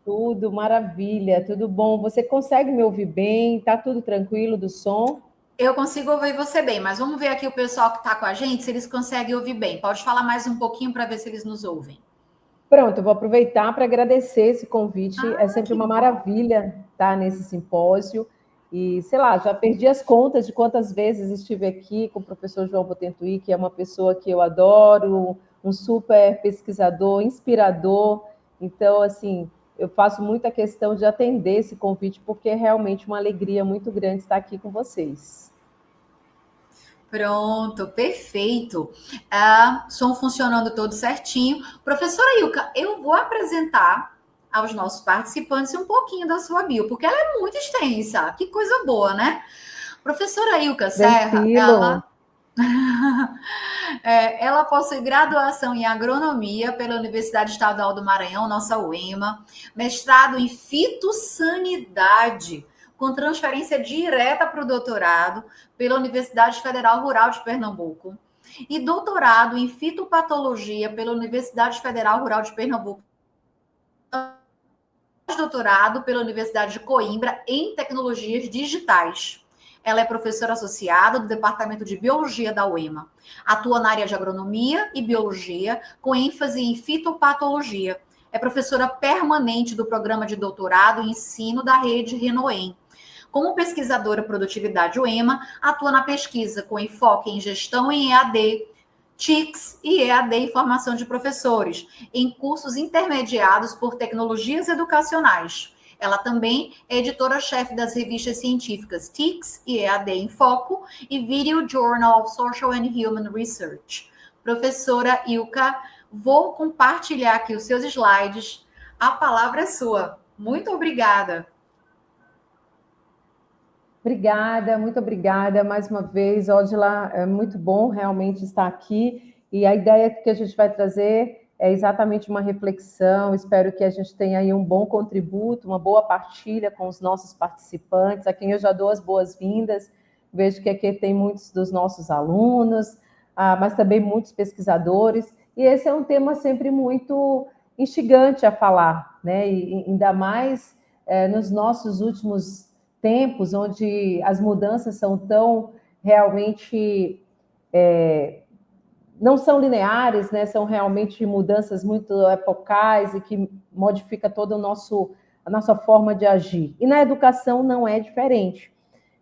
Tudo maravilha, tudo bom. Você consegue me ouvir bem? Tá tudo tranquilo do som? Eu consigo ouvir você bem, mas vamos ver aqui o pessoal que está com a gente, se eles conseguem ouvir bem. Pode falar mais um pouquinho para ver se eles nos ouvem. Pronto, eu vou aproveitar para agradecer esse convite. É Ah, sempre que uma bom. maravilha estar nesse simpósio. E, sei lá, já perdi as contas de quantas vezes estive aqui com o professor João Botentuí, que é uma pessoa que eu adoro, um super pesquisador, inspirador. Então, assim, eu faço muita questão de atender esse convite, porque é realmente uma alegria muito grande estar aqui com vocês. Pronto, perfeito. Som funcionando todo certinho. Professora Ilka, eu vou apresentar aos nossos participantes um pouquinho da sua bio, porque ela é muito extensa. Que coisa boa, né? Professora Ilka Serra, Tranquilo. ela possui graduação em agronomia pela Universidade Estadual do Maranhão, nossa UEMA, mestrado em fitossanidade, com transferência direta para o doutorado pela Universidade Federal Rural de Pernambuco, e doutorado em fitopatologia pela Universidade Federal Rural de Pernambuco, doutorado pela Universidade de Coimbra em tecnologias digitais. Ela é professora associada do Departamento de Biologia da UEMA. Atua na área de agronomia e biologia, com ênfase em fitopatologia. É professora permanente do programa de doutorado e ensino da rede Renoem. Como pesquisadora produtividade UEMA, atua na pesquisa com enfoque em gestão em EAD, TICS e EAD em formação de professores, em cursos intermediados por tecnologias educacionais. Ela também é editora-chefe das revistas científicas TICS e EAD em Foco e Video Journal of Social and Human Research. Professora Ilka, vou compartilhar aqui os seus slides. A palavra é sua. Muito obrigada. Obrigada, muito obrigada mais uma vez, Odila. É muito bom realmente estar aqui. E a ideia que a gente vai trazer é exatamente uma reflexão. Espero que a gente tenha aí um bom contributo, uma boa partilha com os nossos participantes, a quem eu já dou as boas-vindas. Vejo que aqui tem muitos dos nossos alunos, mas também muitos pesquisadores. E esse é um tema sempre muito instigante a falar, né? E ainda mais nos nossos últimos tempos onde as mudanças são tão realmente não são lineares, né? São realmente mudanças muito epocais e que modifica todo a nossa forma de agir. E na educação não é diferente.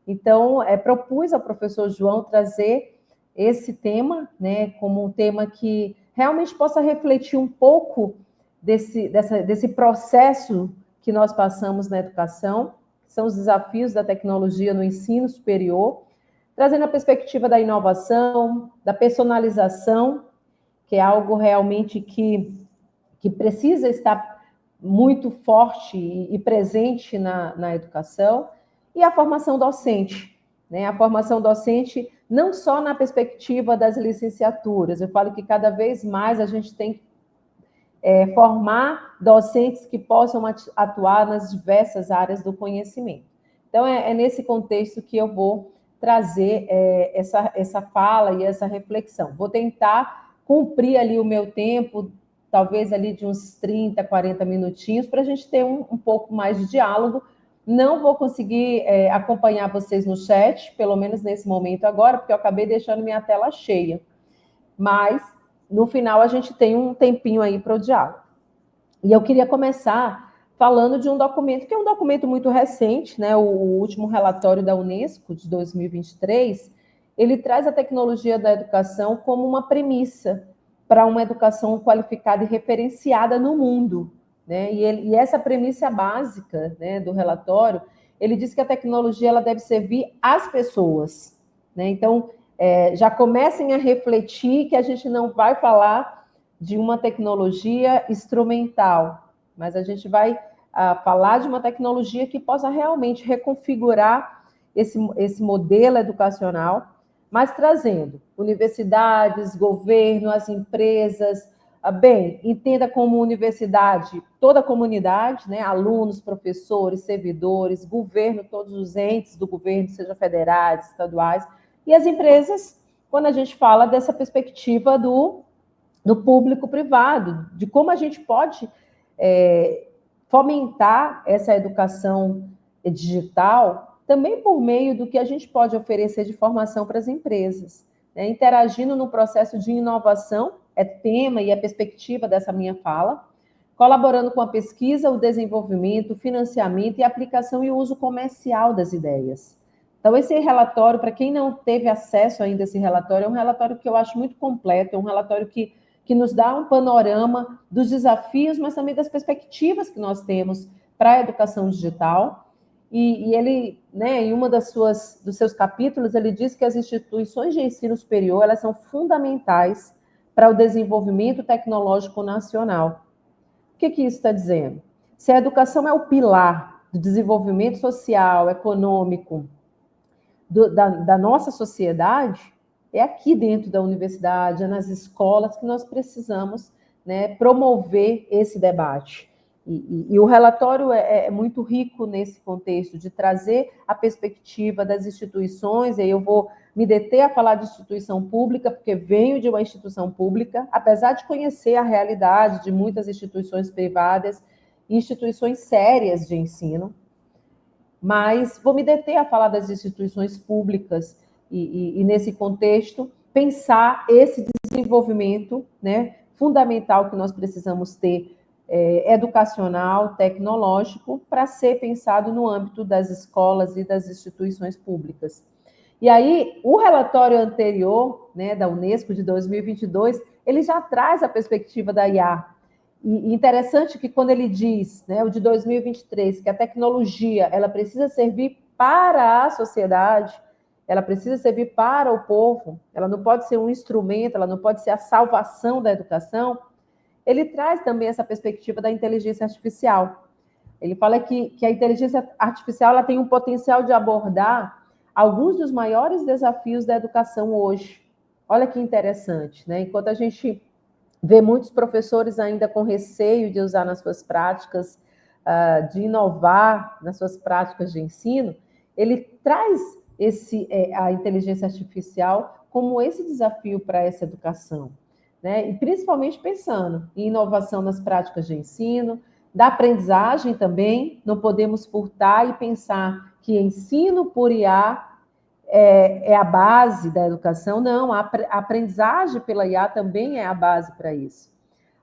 Então, propus ao professor João trazer esse tema, né, como um tema que realmente possa refletir um pouco desse processo que nós passamos na educação, que são os desafios da tecnologia no ensino superior, trazendo a perspectiva da inovação, da personalização, que é algo realmente que precisa estar muito forte e presente na educação, e a formação docente. Né? A formação docente não só na perspectiva das licenciaturas, eu falo que cada vez mais a gente tem que formar docentes que possam atuar nas diversas áreas do conhecimento. Então, é nesse contexto que eu vou trazer essa fala e essa reflexão. Vou tentar cumprir ali o meu tempo, talvez ali de uns 30, 40 minutinhos, para a gente ter um pouco mais de diálogo. Não vou conseguir acompanhar vocês no chat, pelo menos nesse momento agora, porque eu acabei deixando minha tela cheia. Mas, no final, a gente tem um tempinho aí para o diálogo. E eu queria começar falando de um documento que é um documento muito recente, né? O último relatório da Unesco de 2023, ele traz a tecnologia da educação como uma premissa para uma educação qualificada e referenciada no mundo, né? E essa premissa básica, né, do relatório, ele diz que a tecnologia ela deve servir às pessoas, né? Então, já comecem a refletir que a gente não vai falar de uma tecnologia instrumental, mas a gente vai falar de uma tecnologia que possa realmente reconfigurar esse modelo educacional, mas trazendo universidades, governo, as empresas. Bem, entenda como universidade toda a comunidade, né? Alunos, professores, servidores, governo, todos os entes do governo, seja federais, estaduais, e as empresas, quando a gente fala dessa perspectiva do público-privado, de como a gente pode fomentar essa educação digital também por meio do que a gente pode oferecer de formação para as empresas, né? Interagindo no processo de inovação, é tema e é perspectiva dessa minha fala, colaborando com a pesquisa, o desenvolvimento, o financiamento e a aplicação e o uso comercial das ideias. Então, esse relatório, para quem não teve acesso ainda a esse relatório, é um relatório que eu acho muito completo, é um relatório que nos dá um panorama dos desafios, mas também das perspectivas que nós temos para a educação digital. E ele, né, em uma dos seus capítulos, ele diz que as instituições de ensino superior, elas são fundamentais para o desenvolvimento tecnológico nacional. O que isso está dizendo? Se a educação é o pilar do desenvolvimento social, econômico da nossa sociedade, é aqui dentro da universidade, é nas escolas que nós precisamos, né, promover esse debate. E o relatório é muito rico nesse contexto, de trazer a perspectiva das instituições, e aí eu vou me deter a falar de instituição pública, porque venho de uma instituição pública, apesar de conhecer a realidade de muitas instituições privadas, instituições sérias de ensino, mas vou me deter a falar das instituições públicas e nesse contexto, pensar esse desenvolvimento, né, fundamental que nós precisamos ter, educacional, tecnológico, para ser pensado no âmbito das escolas e das instituições públicas. E aí, o relatório anterior, né, da Unesco, de 2022, ele já traz a perspectiva da IA. E interessante que quando ele diz, né, o de 2023, que a tecnologia ela precisa servir para a sociedade, ela precisa servir para o povo, ela não pode ser um instrumento, ela não pode ser a salvação da educação, ele traz também essa perspectiva da inteligência artificial. Ele fala que a inteligência artificial ela tem um potencial de abordar alguns dos maiores desafios da educação hoje. Olha que interessante, né? Enquanto a gente vê muitos professores ainda com receio de usar nas suas práticas, de inovar nas suas práticas de ensino, ele traz a inteligência artificial como esse desafio para essa educação, né? E principalmente pensando em inovação nas práticas de ensino, da aprendizagem também, não podemos furtar e pensar que ensino por IA é a base da educação, não, a aprendizagem pela IA também é a base para isso.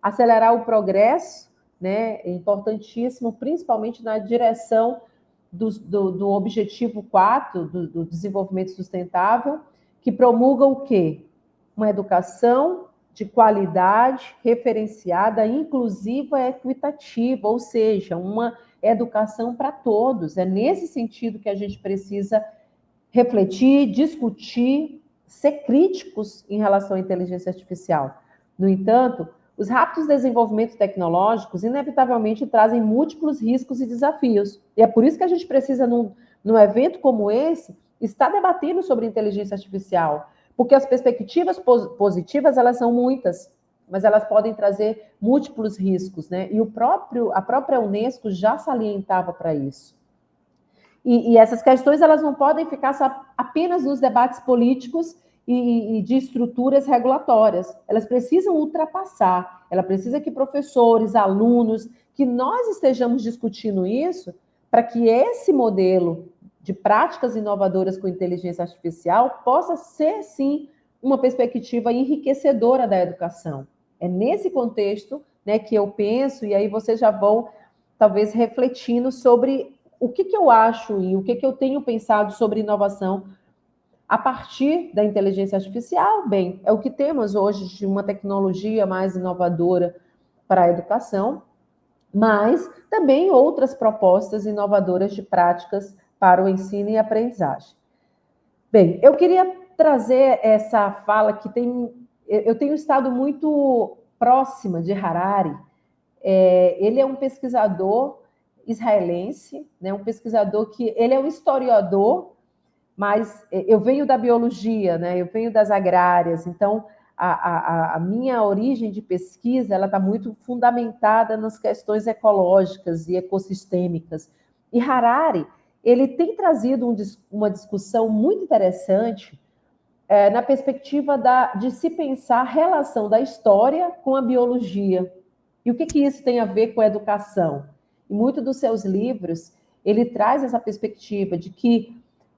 Acelerar o progresso, né, é importantíssimo, principalmente na direção do objetivo 4, do desenvolvimento sustentável, que promulga o quê? Uma educação de qualidade, referenciada, inclusiva e equitativa, ou seja, uma educação para todos. É nesse sentido que a gente precisa refletir, discutir, ser críticos em relação à inteligência artificial. No entanto, os rápidos desenvolvimentos tecnológicos inevitavelmente trazem múltiplos riscos e desafios. E é por isso que a gente precisa, num evento como esse, estar debatendo sobre inteligência artificial, porque as perspectivas positivas, elas são muitas, mas elas podem trazer múltiplos riscos, né? E a própria Unesco já salientava para isso. E essas questões elas não podem ficar apenas nos debates políticos e de estruturas regulatórias. Elas precisam ultrapassar. Ela precisa que professores, alunos, que nós estejamos discutindo isso para que esse modelo de práticas inovadoras com inteligência artificial possa ser, sim, uma perspectiva enriquecedora da educação. É nesse contexto, né, que eu penso, e aí vocês já vão, talvez, refletindo sobre o que eu acho e o que eu tenho pensado sobre inovação a partir da inteligência artificial. Bem, é o que temos hoje de uma tecnologia mais inovadora para a educação, mas também outras propostas inovadoras de práticas para o ensino e aprendizagem. Bem, eu queria trazer essa fala que eu tenho estado muito próxima de Harari. Ele é um pesquisador israelense, né, um pesquisador que ele é um historiador, mas eu venho da biologia, né, eu venho das agrárias, então a minha origem de pesquisa ela está muito fundamentada nas questões ecológicas e ecossistêmicas. E Harari ele tem trazido uma discussão muito interessante na perspectiva de se pensar a relação da história com a biologia. E o que isso tem a ver com a educação? em muitos dos seus livros, ele traz essa perspectiva de que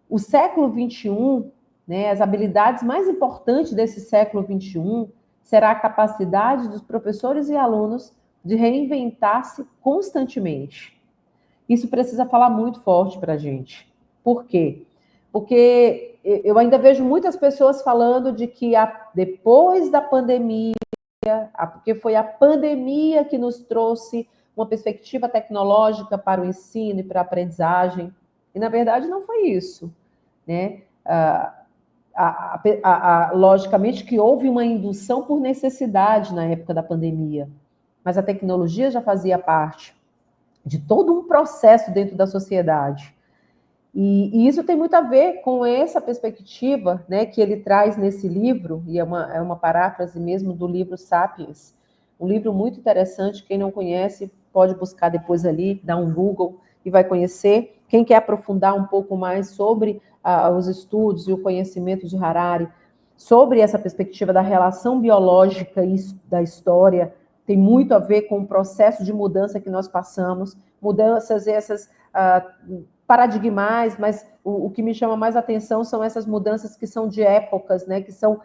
o século XXI, né, as habilidades mais importantes desse século XXI será a capacidade dos professores e alunos de reinventar-se constantemente. Isso precisa falar muito forte para a gente. Por quê? Porque eu ainda vejo muitas pessoas falando de que depois da pandemia, porque foi a pandemia que nos trouxe uma perspectiva tecnológica para o ensino e para a aprendizagem. E, na verdade, não foi isso, né? Logicamente que houve uma indução por necessidade na época da pandemia, mas a tecnologia já fazia parte de todo um processo dentro da sociedade. E isso tem muito a ver com essa perspectiva, né, que ele traz nesse livro, e é uma paráfrase mesmo do livro Sapiens, um livro muito interessante. Quem não conhece pode buscar depois ali, dar um Google e vai conhecer. Quem quer aprofundar um pouco mais sobre os estudos e o conhecimento de Harari, sobre essa perspectiva da relação biológica e da história, tem muito a ver com o processo de mudança que nós passamos, mudanças essas paradigmais, mas o que me chama mais atenção são essas mudanças que são de épocas, né, que são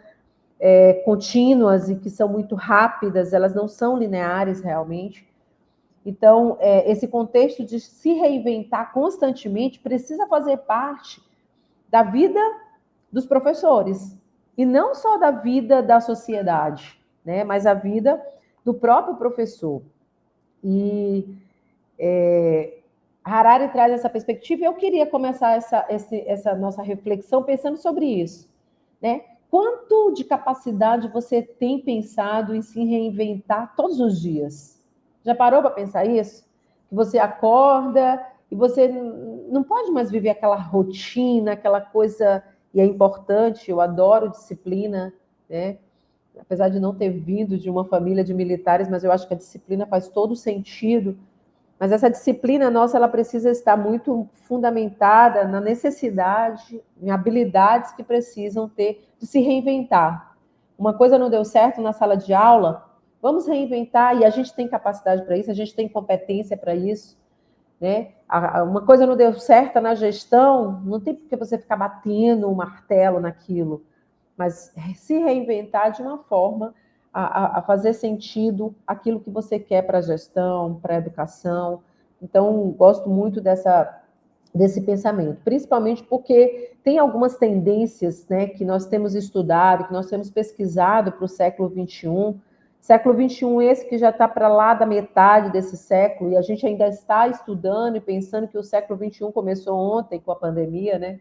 contínuas e que são muito rápidas, elas não são lineares realmente. Então, esse contexto de se reinventar constantemente precisa fazer parte da vida dos professores, e não só da vida da sociedade, né, mas a vida do próprio professor. E Harari traz essa perspectiva, e eu queria começar essa nossa reflexão pensando sobre isso, né? Quanto de capacidade você tem pensado em se reinventar todos os dias? Já parou para pensar isso? Que você acorda e você não pode mais viver aquela rotina, aquela coisa, e é importante, eu adoro disciplina, né? Apesar de não ter vindo de uma família de militares, mas eu acho que a disciplina faz todo sentido. Mas essa disciplina nossa, ela precisa estar muito fundamentada na necessidade, em habilidades que precisam ter de se reinventar. Uma coisa não deu certo na sala de aula, vamos reinventar, e a gente tem capacidade para isso, a gente tem competência para isso, né? Uma coisa não deu certo na gestão, não tem por que você ficar batendo um martelo naquilo, mas se reinventar de uma forma a fazer sentido aquilo que você quer para a gestão, para a educação. Então, gosto muito desse pensamento, principalmente porque tem algumas tendências, né, que nós temos estudado, que nós temos pesquisado para o século XXI. Século XXI esse que já está para lá da metade desse século, e a gente ainda está estudando e pensando que o século XXI começou ontem com a pandemia, né?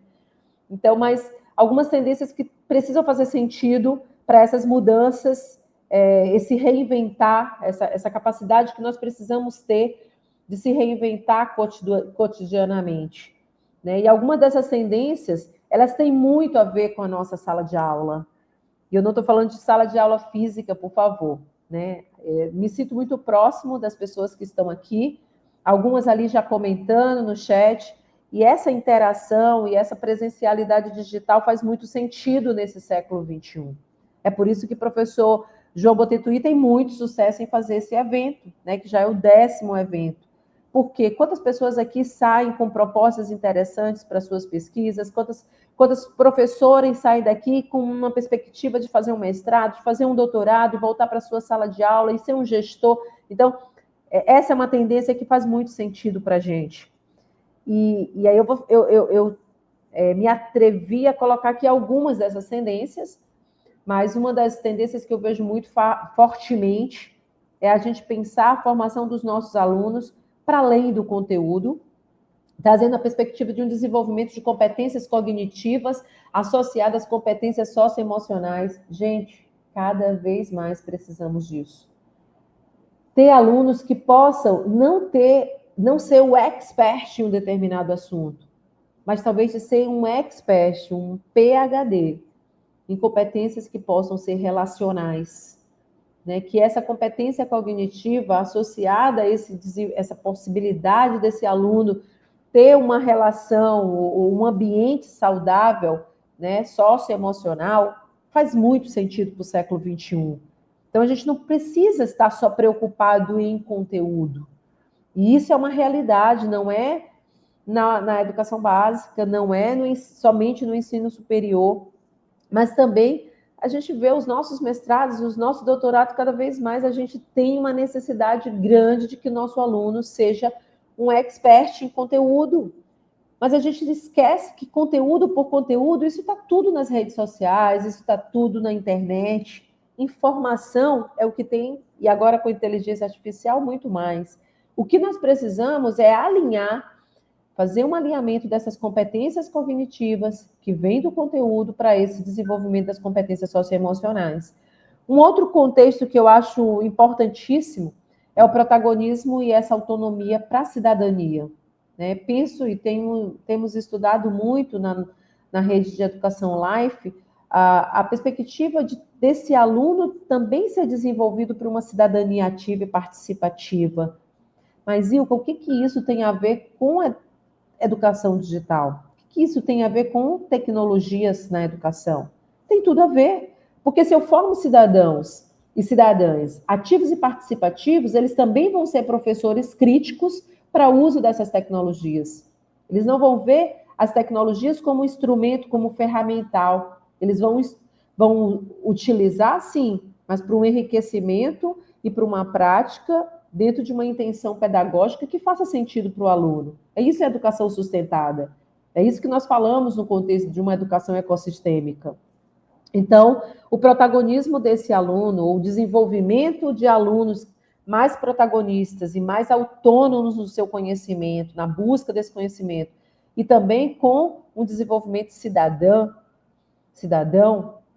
Então, mas algumas tendências que precisam fazer sentido para essas mudanças, esse reinventar, essa capacidade que nós precisamos ter de se reinventar cotidianamente, né? E algumas dessas tendências, elas têm muito a ver com a nossa sala de aula. E eu não estou falando de sala de aula física, por favor, né? Me sinto muito próximo das pessoas que estão aqui, algumas ali já comentando no chat, e essa interação e essa presencialidade digital faz muito sentido nesse século XXI. É por isso que o professor João Botetuí tem muito sucesso em fazer esse evento, né, que já é o 10º evento. Porque quantas pessoas aqui saem com propostas interessantes para suas pesquisas, quantas professores saem daqui com uma perspectiva de fazer um mestrado, de fazer um doutorado, voltar para a sua sala de aula e ser um gestor. Então, essa é uma tendência que faz muito sentido para a gente. E aí eu me atrevi a colocar aqui algumas dessas tendências, mas uma das tendências que eu vejo muito fortemente é a gente pensar a formação dos nossos alunos para além do conteúdo, trazendo a perspectiva de um desenvolvimento de competências cognitivas associadas às competências socioemocionais. Gente, cada vez mais precisamos disso. Ter alunos que possam não ser o expert em um determinado assunto, mas talvez de ser um expert, um PhD, em competências que possam ser relacionais, né? Que essa competência cognitiva associada a essa possibilidade desse aluno ter uma relação ou um ambiente saudável, né, socioemocional, faz muito sentido para o século XXI. Então, a gente não precisa estar só preocupado em conteúdo. E isso é uma realidade, não é na educação básica, não é somente no ensino superior, mas também a gente vê os nossos mestrados, os nossos doutorados, cada vez mais a gente tem uma necessidade grande de que o nosso aluno seja um expert em conteúdo. Mas a gente esquece que conteúdo por conteúdo, isso está tudo nas redes sociais, isso está tudo na internet. Informação é o que tem, e agora com a inteligência artificial, muito mais. O que nós precisamos é alinhar, fazer um alinhamento dessas competências cognitivas que vêm do conteúdo para esse desenvolvimento das competências socioemocionais. Um outro contexto que eu acho importantíssimo é o protagonismo e essa autonomia para a cidadania. Né? Penso e temos estudado muito na rede de educação Life a perspectiva desse aluno também ser desenvolvido para uma cidadania ativa e participativa. Mas, Ilka, o que isso tem a ver com a educação digital? O que isso tem a ver com tecnologias na educação? Tem tudo a ver, porque se eu formo cidadãos e cidadãs ativos e participativos, eles também vão ser professores críticos para o uso dessas tecnologias. Eles não vão ver as tecnologias como instrumento, como ferramental. Eles vão utilizar, sim, mas para um enriquecimento e para uma prática dentro de uma intenção pedagógica que faça sentido para o aluno. É isso a educação sustentada. É isso que nós falamos no contexto de uma educação ecossistêmica. Então, o protagonismo desse aluno, ou o desenvolvimento de alunos mais protagonistas e mais autônomos no seu conhecimento, na busca desse conhecimento, e também com um desenvolvimento cidadão,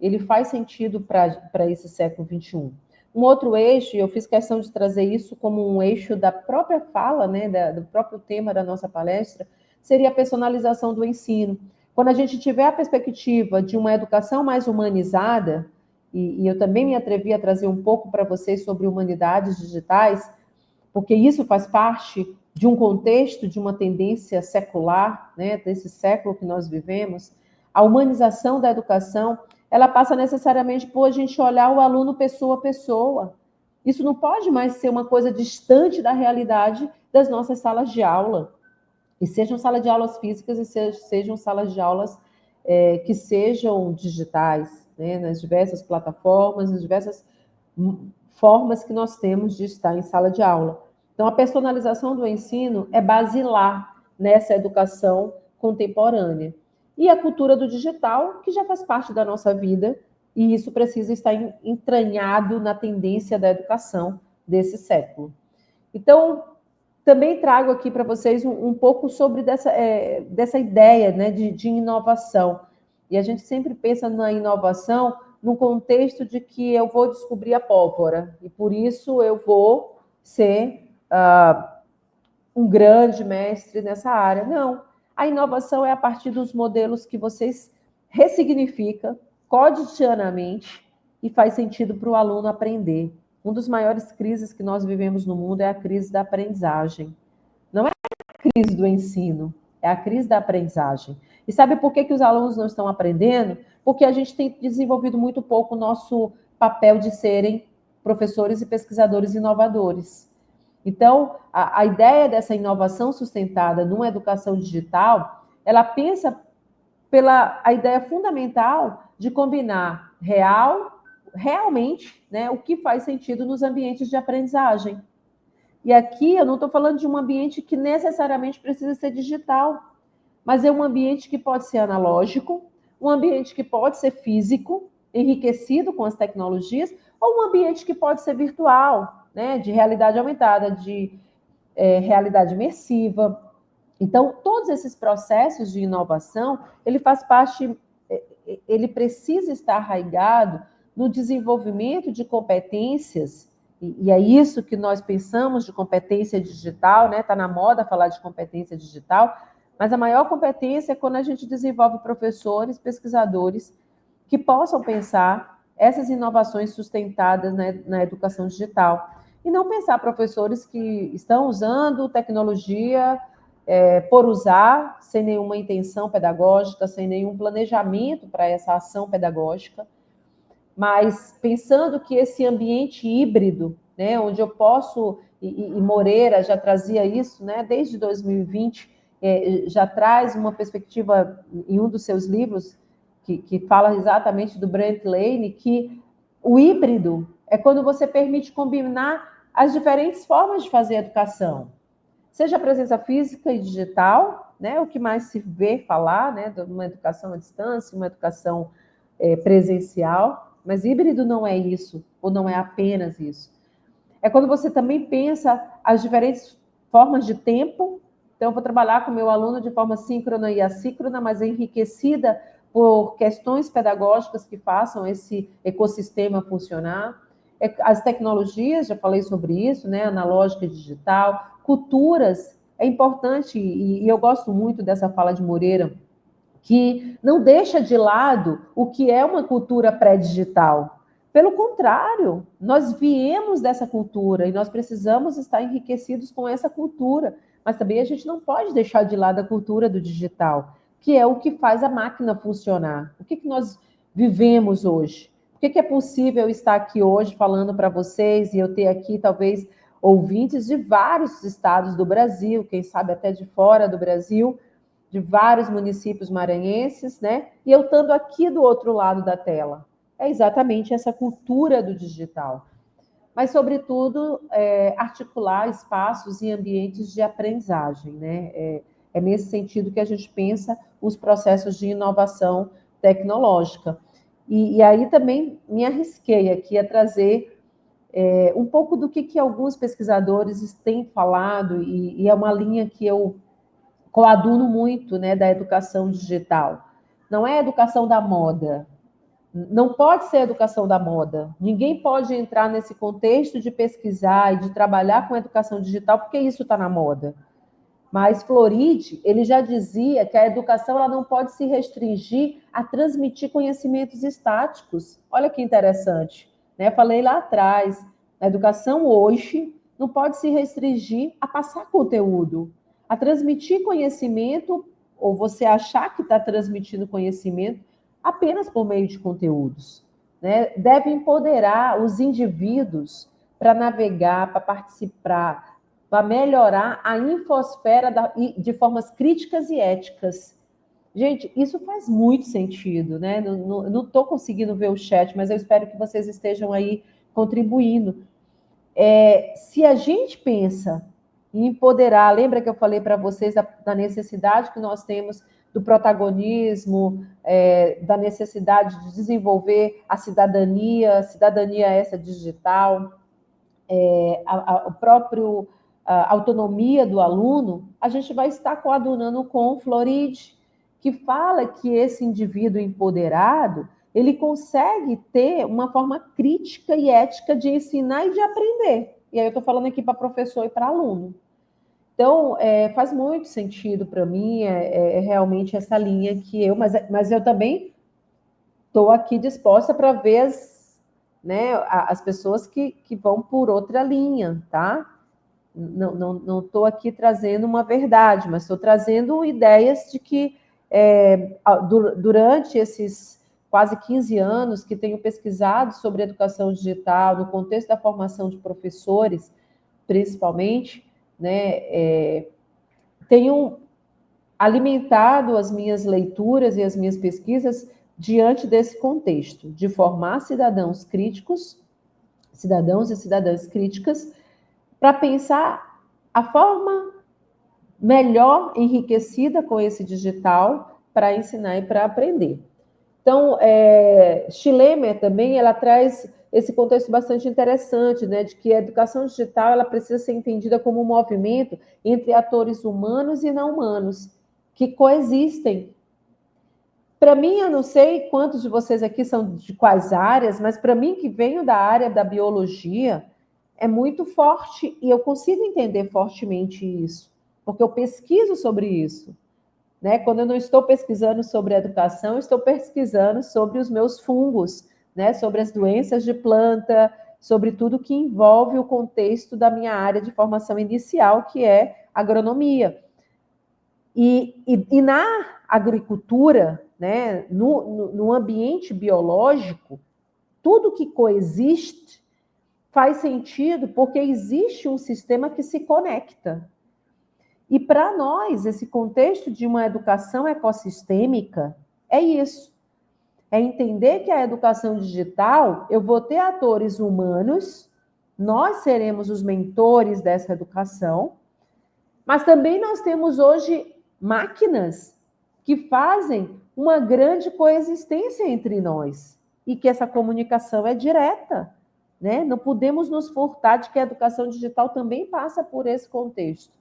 ele faz sentido para esse século XXI. Um outro eixo, e eu fiz questão de trazer isso como um eixo da própria fala, né, do próprio tema da nossa palestra, seria a personalização do ensino. Quando a gente tiver a perspectiva de uma educação mais humanizada, e eu também me atrevi a trazer um pouco para vocês sobre humanidades digitais, porque isso faz parte de um contexto, de uma tendência secular, né, desse século que nós vivemos, a humanização da educação, ela passa necessariamente por a gente olhar o aluno pessoa a pessoa. Isso não pode mais ser uma coisa distante da realidade das nossas salas de aula. E sejam salas de aulas físicas e sejam salas de aulas que sejam digitais, né, nas diversas plataformas, nas diversas formas que nós temos de estar em sala de aula. Então, a personalização do ensino é basilar nessa educação contemporânea. E a cultura do digital, que já faz parte da nossa vida, e isso precisa estar entranhado na tendência da educação desse século. Então, também trago aqui para vocês um pouco sobre dessa ideia, né, de inovação. E a gente sempre pensa na inovação no contexto de que eu vou descobrir a pólvora, e por isso eu vou ser um grande mestre nessa área. Não, a inovação é a partir dos modelos que vocês ressignificam cotidianamente e faz sentido para o aluno aprender. Um dos maiores crises que nós vivemos no mundo é a crise da aprendizagem. Não é a crise do ensino, é a crise da aprendizagem. E sabe por que os alunos não estão aprendendo? Porque a gente tem desenvolvido muito pouco o nosso papel de serem professores e pesquisadores inovadores. Então, a ideia dessa inovação sustentada numa educação digital, ela pensa pela a ideia fundamental de combinar realmente, né, o que faz sentido nos ambientes de aprendizagem. E aqui eu não estou falando de um ambiente que necessariamente precisa ser digital, mas é um ambiente que pode ser analógico, um ambiente que pode ser físico, enriquecido com as tecnologias, ou um ambiente que pode ser virtual, né, de realidade aumentada, de realidade imersiva. Então, todos esses processos de inovação, ele faz parte, ele precisa estar arraigado no desenvolvimento de competências, e é isso que nós pensamos de competência digital, né? Está na moda falar de competência digital, mas a maior competência é quando a gente desenvolve professores, pesquisadores, que possam pensar essas inovações sustentadas na educação digital. E não pensar professores que estão usando tecnologia por usar, sem nenhuma intenção pedagógica, sem nenhum planejamento para essa ação pedagógica, mas pensando que esse ambiente híbrido, né, onde eu posso e Moreira já trazia isso, né? Desde 2020, já traz uma perspectiva em um dos seus livros, que fala exatamente do Brent Lane, que o híbrido é quando você permite combinar as diferentes formas de fazer educação, seja a presença física e digital, né, o que mais se vê falar, né, de uma educação à distância, uma educação presencial, mas híbrido não é isso, ou não é apenas isso. É quando você também pensa as diferentes formas de tempo. Então, eu vou trabalhar com o meu aluno de forma síncrona e assíncrona, mas enriquecida por questões pedagógicas que façam esse ecossistema funcionar. As tecnologias, já falei sobre isso, né? Analógica e digital. Culturas, é importante, e eu gosto muito dessa fala de Moreira, que não deixa de lado o que é uma cultura pré-digital. Pelo contrário, nós viemos dessa cultura e nós precisamos estar enriquecidos com essa cultura, mas também a gente não pode deixar de lado a cultura do digital, que é o que faz a máquina funcionar. O que nós vivemos hoje? Por que é possível estar aqui hoje falando para vocês e eu ter aqui, talvez, ouvintes de vários estados do Brasil, quem sabe até de fora do Brasil, de vários municípios maranhenses, né? E eu estando aqui do outro lado da tela. É exatamente essa cultura do digital. Mas, sobretudo, articular espaços e ambientes de aprendizagem, né? É nesse sentido que a gente pensa os processos de inovação tecnológica. E aí também me arrisquei aqui a trazer um pouco do que alguns pesquisadores têm falado, e é uma linha que eu coaduno muito, né, da educação digital. Não é a educação da moda. Não pode ser a educação da moda. Ninguém pode entrar nesse contexto de pesquisar e de trabalhar com a educação digital porque isso está na moda. Mas Floride, ele já dizia que a educação ela não pode se restringir a transmitir conhecimentos estáticos. Olha que interessante, né? Falei lá atrás, a educação hoje não pode se restringir a passar conteúdo, a transmitir conhecimento, ou você achar que está transmitindo conhecimento apenas por meio de conteúdos, né? Deve empoderar os indivíduos para navegar, para participar, para melhorar a infosfera de formas críticas e éticas. Gente, isso faz muito sentido, né? Não estou conseguindo ver o chat, mas eu espero que vocês estejam aí contribuindo. Se a gente pensa em empoderar, lembra que eu falei para vocês da necessidade que nós temos do protagonismo, da necessidade de desenvolver a cidadania essa digital, o próprio a autonomia do aluno, a gente vai estar coadunando com Floride, que fala que esse indivíduo empoderado, ele consegue ter uma forma crítica e ética de ensinar e de aprender. E aí eu estou falando aqui para professor e para aluno. Então, faz muito sentido para mim, realmente essa linha que mas eu também estou aqui disposta para ver as pessoas que vão por outra linha, tá? Não estou aqui trazendo uma verdade, mas estou trazendo ideias de que durante esses quase 15 anos que tenho pesquisado sobre educação digital, no contexto da formação de professores, principalmente, né, tenho alimentado as minhas leituras e as minhas pesquisas diante desse contexto, de formar cidadãos críticos, cidadãos e cidadãs críticas, para pensar a forma melhor enriquecida com esse digital para ensinar e para aprender. Então, Schlemmer também, ela traz esse contexto bastante interessante, né, de que a educação digital ela precisa ser entendida como um movimento entre atores humanos e não humanos, que coexistem. Para mim, eu não sei quantos de vocês aqui são de quais áreas, mas para mim, que venho da área da biologia, é muito forte e eu consigo entender fortemente isso, porque eu pesquiso sobre isso. Né? Quando eu não estou pesquisando sobre a educação, eu estou pesquisando sobre os meus fungos, né? Sobre as doenças de planta, sobre tudo que envolve o contexto da minha área de formação inicial, que é agronomia. E na agricultura, né? No ambiente biológico, tudo que coexiste faz sentido porque existe um sistema que se conecta. E para nós, esse contexto de uma educação ecossistêmica é isso. É entender que a educação digital, eu vou ter atores humanos, nós seremos os mentores dessa educação, mas também nós temos hoje máquinas que fazem uma grande coexistência entre nós e que essa comunicação é direta, né? Não podemos nos furtar de que a educação digital também passa por esse contexto.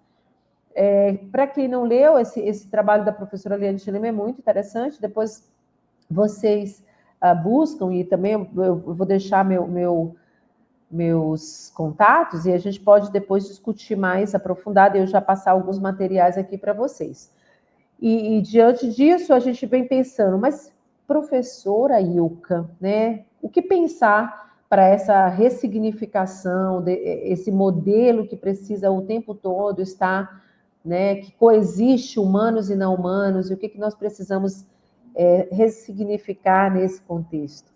Para quem não leu, esse trabalho da professora Liane Chilema é muito interessante, depois vocês buscam, e também eu vou deixar meus contatos, e a gente pode depois discutir mais aprofundado, e eu já passar alguns materiais aqui para vocês. E diante disso, a gente vem pensando, mas professora Ilka, né, o que pensar para essa ressignificação, esse modelo que precisa o tempo todo estar, né, que coexiste humanos e não humanos, e o que nós precisamos ressignificar nesse contexto?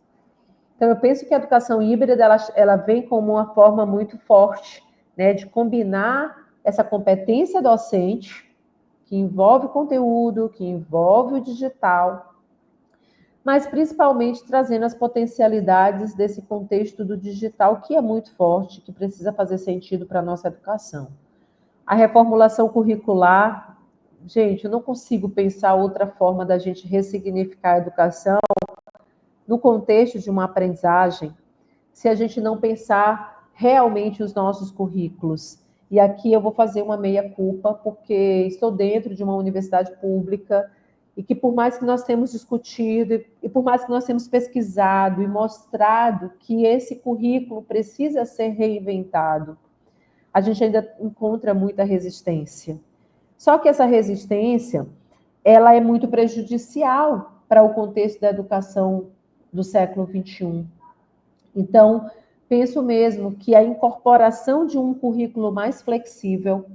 Então, eu penso que a educação híbrida ela vem como uma forma muito forte, né, de combinar essa competência docente, que envolve conteúdo, que envolve o digital, mas principalmente trazendo as potencialidades desse contexto do digital, que é muito forte, que precisa fazer sentido para a nossa educação. A reformulação curricular, gente, eu não consigo pensar outra forma da gente ressignificar a educação no contexto de uma aprendizagem, se a gente não pensar realmente os nossos currículos. E aqui eu vou fazer uma meia-culpa, porque estou dentro de uma universidade pública e que, por mais que nós temos discutido e por mais que nós temos pesquisado e mostrado que esse currículo precisa ser reinventado, a gente ainda encontra muita resistência. Só que essa resistência, ela é muito prejudicial para o contexto da educação do século XXI. Então, penso mesmo que a incorporação de um currículo mais flexível,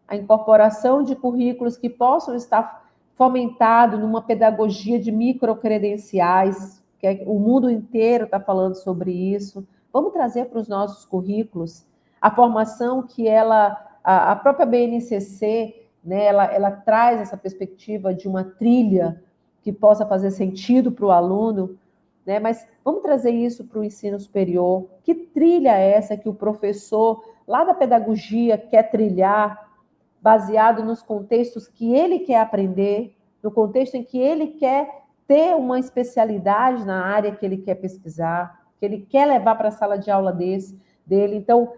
a incorporação de currículos que possam estar fomentados numa pedagogia de microcredenciais, que o mundo inteiro está falando sobre isso. Vamos trazer para os nossos currículos a formação que a própria BNCC, né, ela traz essa perspectiva de uma trilha que possa fazer sentido para o aluno, né? Mas vamos trazer isso para o ensino superior. Que trilha é essa que o professor lá da pedagogia quer trilhar, baseado nos contextos que ele quer aprender, no contexto em que ele quer ter uma especialidade na área que ele quer pesquisar, que ele quer levar para a sala de aula dele. Então,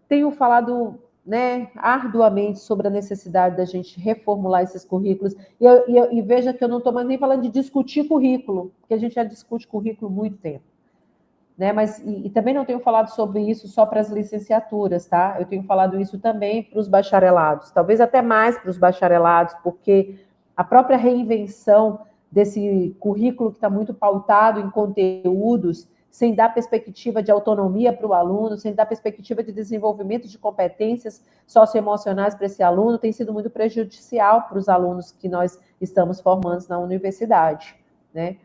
tenho falado, né, arduamente sobre a necessidade da gente reformular esses currículos. E veja que eu não estou mais nem falando de discutir currículo, porque a gente já discute currículo há muito tempo. Né? Mas, e também não tenho falado sobre isso só para as licenciaturas, tá? Eu tenho falado isso também para os bacharelados, talvez até mais para os bacharelados, porque a própria reinvenção desse currículo que está muito pautado em conteúdos, sem dar perspectiva de autonomia para o aluno, sem dar perspectiva de desenvolvimento de competências socioemocionais para esse aluno, tem sido muito prejudicial para os alunos que nós estamos formando na universidade, né?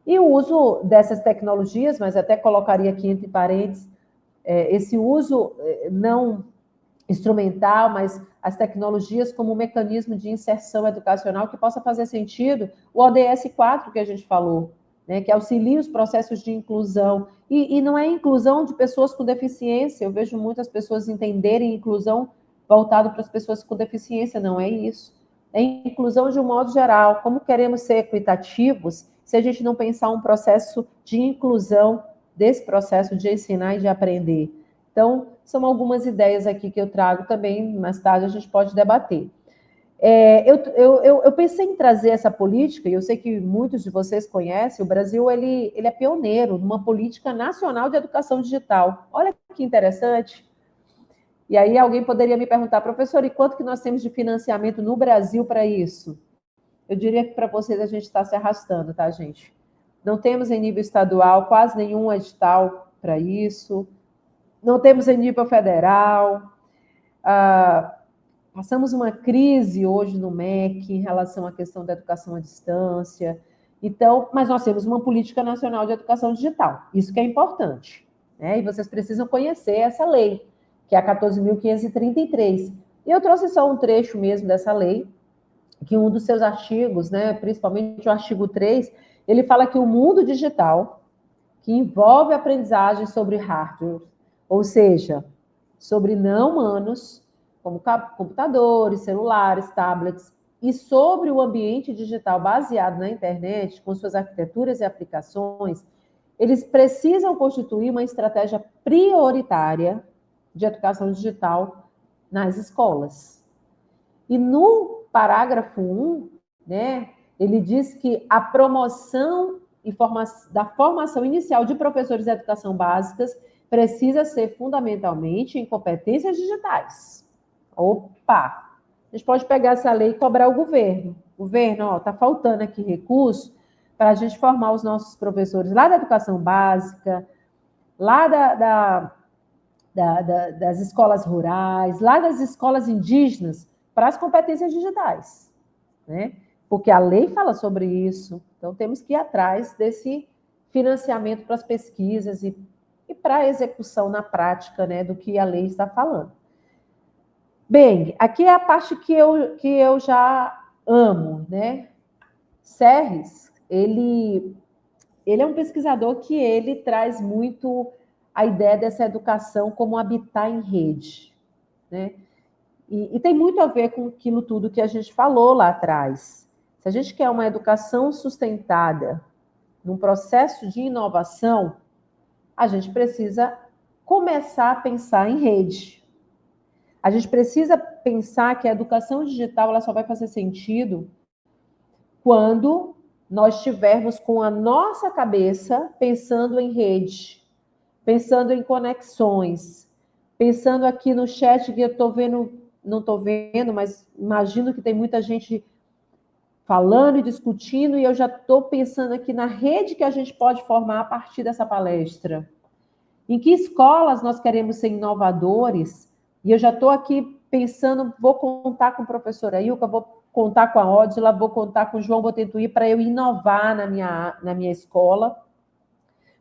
E o uso dessas tecnologias, mas até colocaria aqui entre parênteses, esse uso não instrumental, mas as tecnologias como um mecanismo de inserção educacional que possa fazer sentido, o ODS 4 que a gente falou, né, que auxilia os processos de inclusão, e não é inclusão de pessoas com deficiência, eu vejo muitas pessoas entenderem inclusão voltado para as pessoas com deficiência, não é isso. É inclusão de um modo geral, como queremos ser equitativos se a gente não pensar um processo de inclusão desse processo de ensinar e de aprender. Então, são algumas ideias aqui que eu trago também, mais tarde a gente pode debater. Eu pensei em trazer essa política, e eu sei que muitos de vocês conhecem, o Brasil ele é pioneiro numa política nacional de educação digital. Olha que interessante. E aí alguém poderia me perguntar, professor, e quanto que nós temos de financiamento no Brasil para isso? Eu diria que para vocês a gente está se arrastando, tá, gente? Não temos em nível estadual quase nenhum edital para isso, não temos em nível federal, passamos uma crise hoje no MEC em relação à questão da educação à distância. Então, mas nós temos uma política nacional de educação digital. Isso que é importante, né? E vocês precisam conhecer essa lei, que é a 14.533. E eu trouxe só um trecho mesmo dessa lei, que um dos seus artigos, né, principalmente o artigo 3, ele fala que o mundo digital, que envolve aprendizagem sobre hardware, ou seja, sobre não humanos, como computadores, celulares, tablets, e sobre o ambiente digital baseado na internet, com suas arquiteturas e aplicações, eles precisam constituir uma estratégia prioritária de educação digital nas escolas. E no parágrafo 1, né, ele diz que a promoção da formação inicial de professores de educação básicas precisa ser fundamentalmente em competências digitais. Opa! A gente pode pegar essa lei e cobrar o governo. Governo, está faltando aqui recurso para a gente formar os nossos professores lá da educação básica, lá das escolas rurais, lá das escolas indígenas, para as competências digitais, né? Porque a lei fala sobre isso, então temos que ir atrás desse financiamento para as pesquisas e para a execução na prática, né, do que a lei está falando. Bem, aqui é a parte que eu já amo, né? Serres, ele é um pesquisador que ele traz muito a ideia dessa educação como habitar em rede, né? E tem muito a ver com aquilo tudo que a gente falou lá atrás. Se a gente quer uma educação sustentada num processo de inovação, a gente precisa começar a pensar em rede. A gente precisa pensar que a educação digital ela só vai fazer sentido quando nós estivermos com a nossa cabeça pensando em rede, pensando em conexões, pensando aqui no chat que eu estou vendo, não estou vendo, mas imagino que tem muita gente falando e discutindo, e eu já estou pensando aqui na rede que a gente pode formar a partir dessa palestra. Em que escolas nós queremos ser inovadores? E eu já estou aqui pensando, vou contar com a professora Ilka, vou contar com a Odila, vou contar com o João Botentuí para eu inovar na minha escola,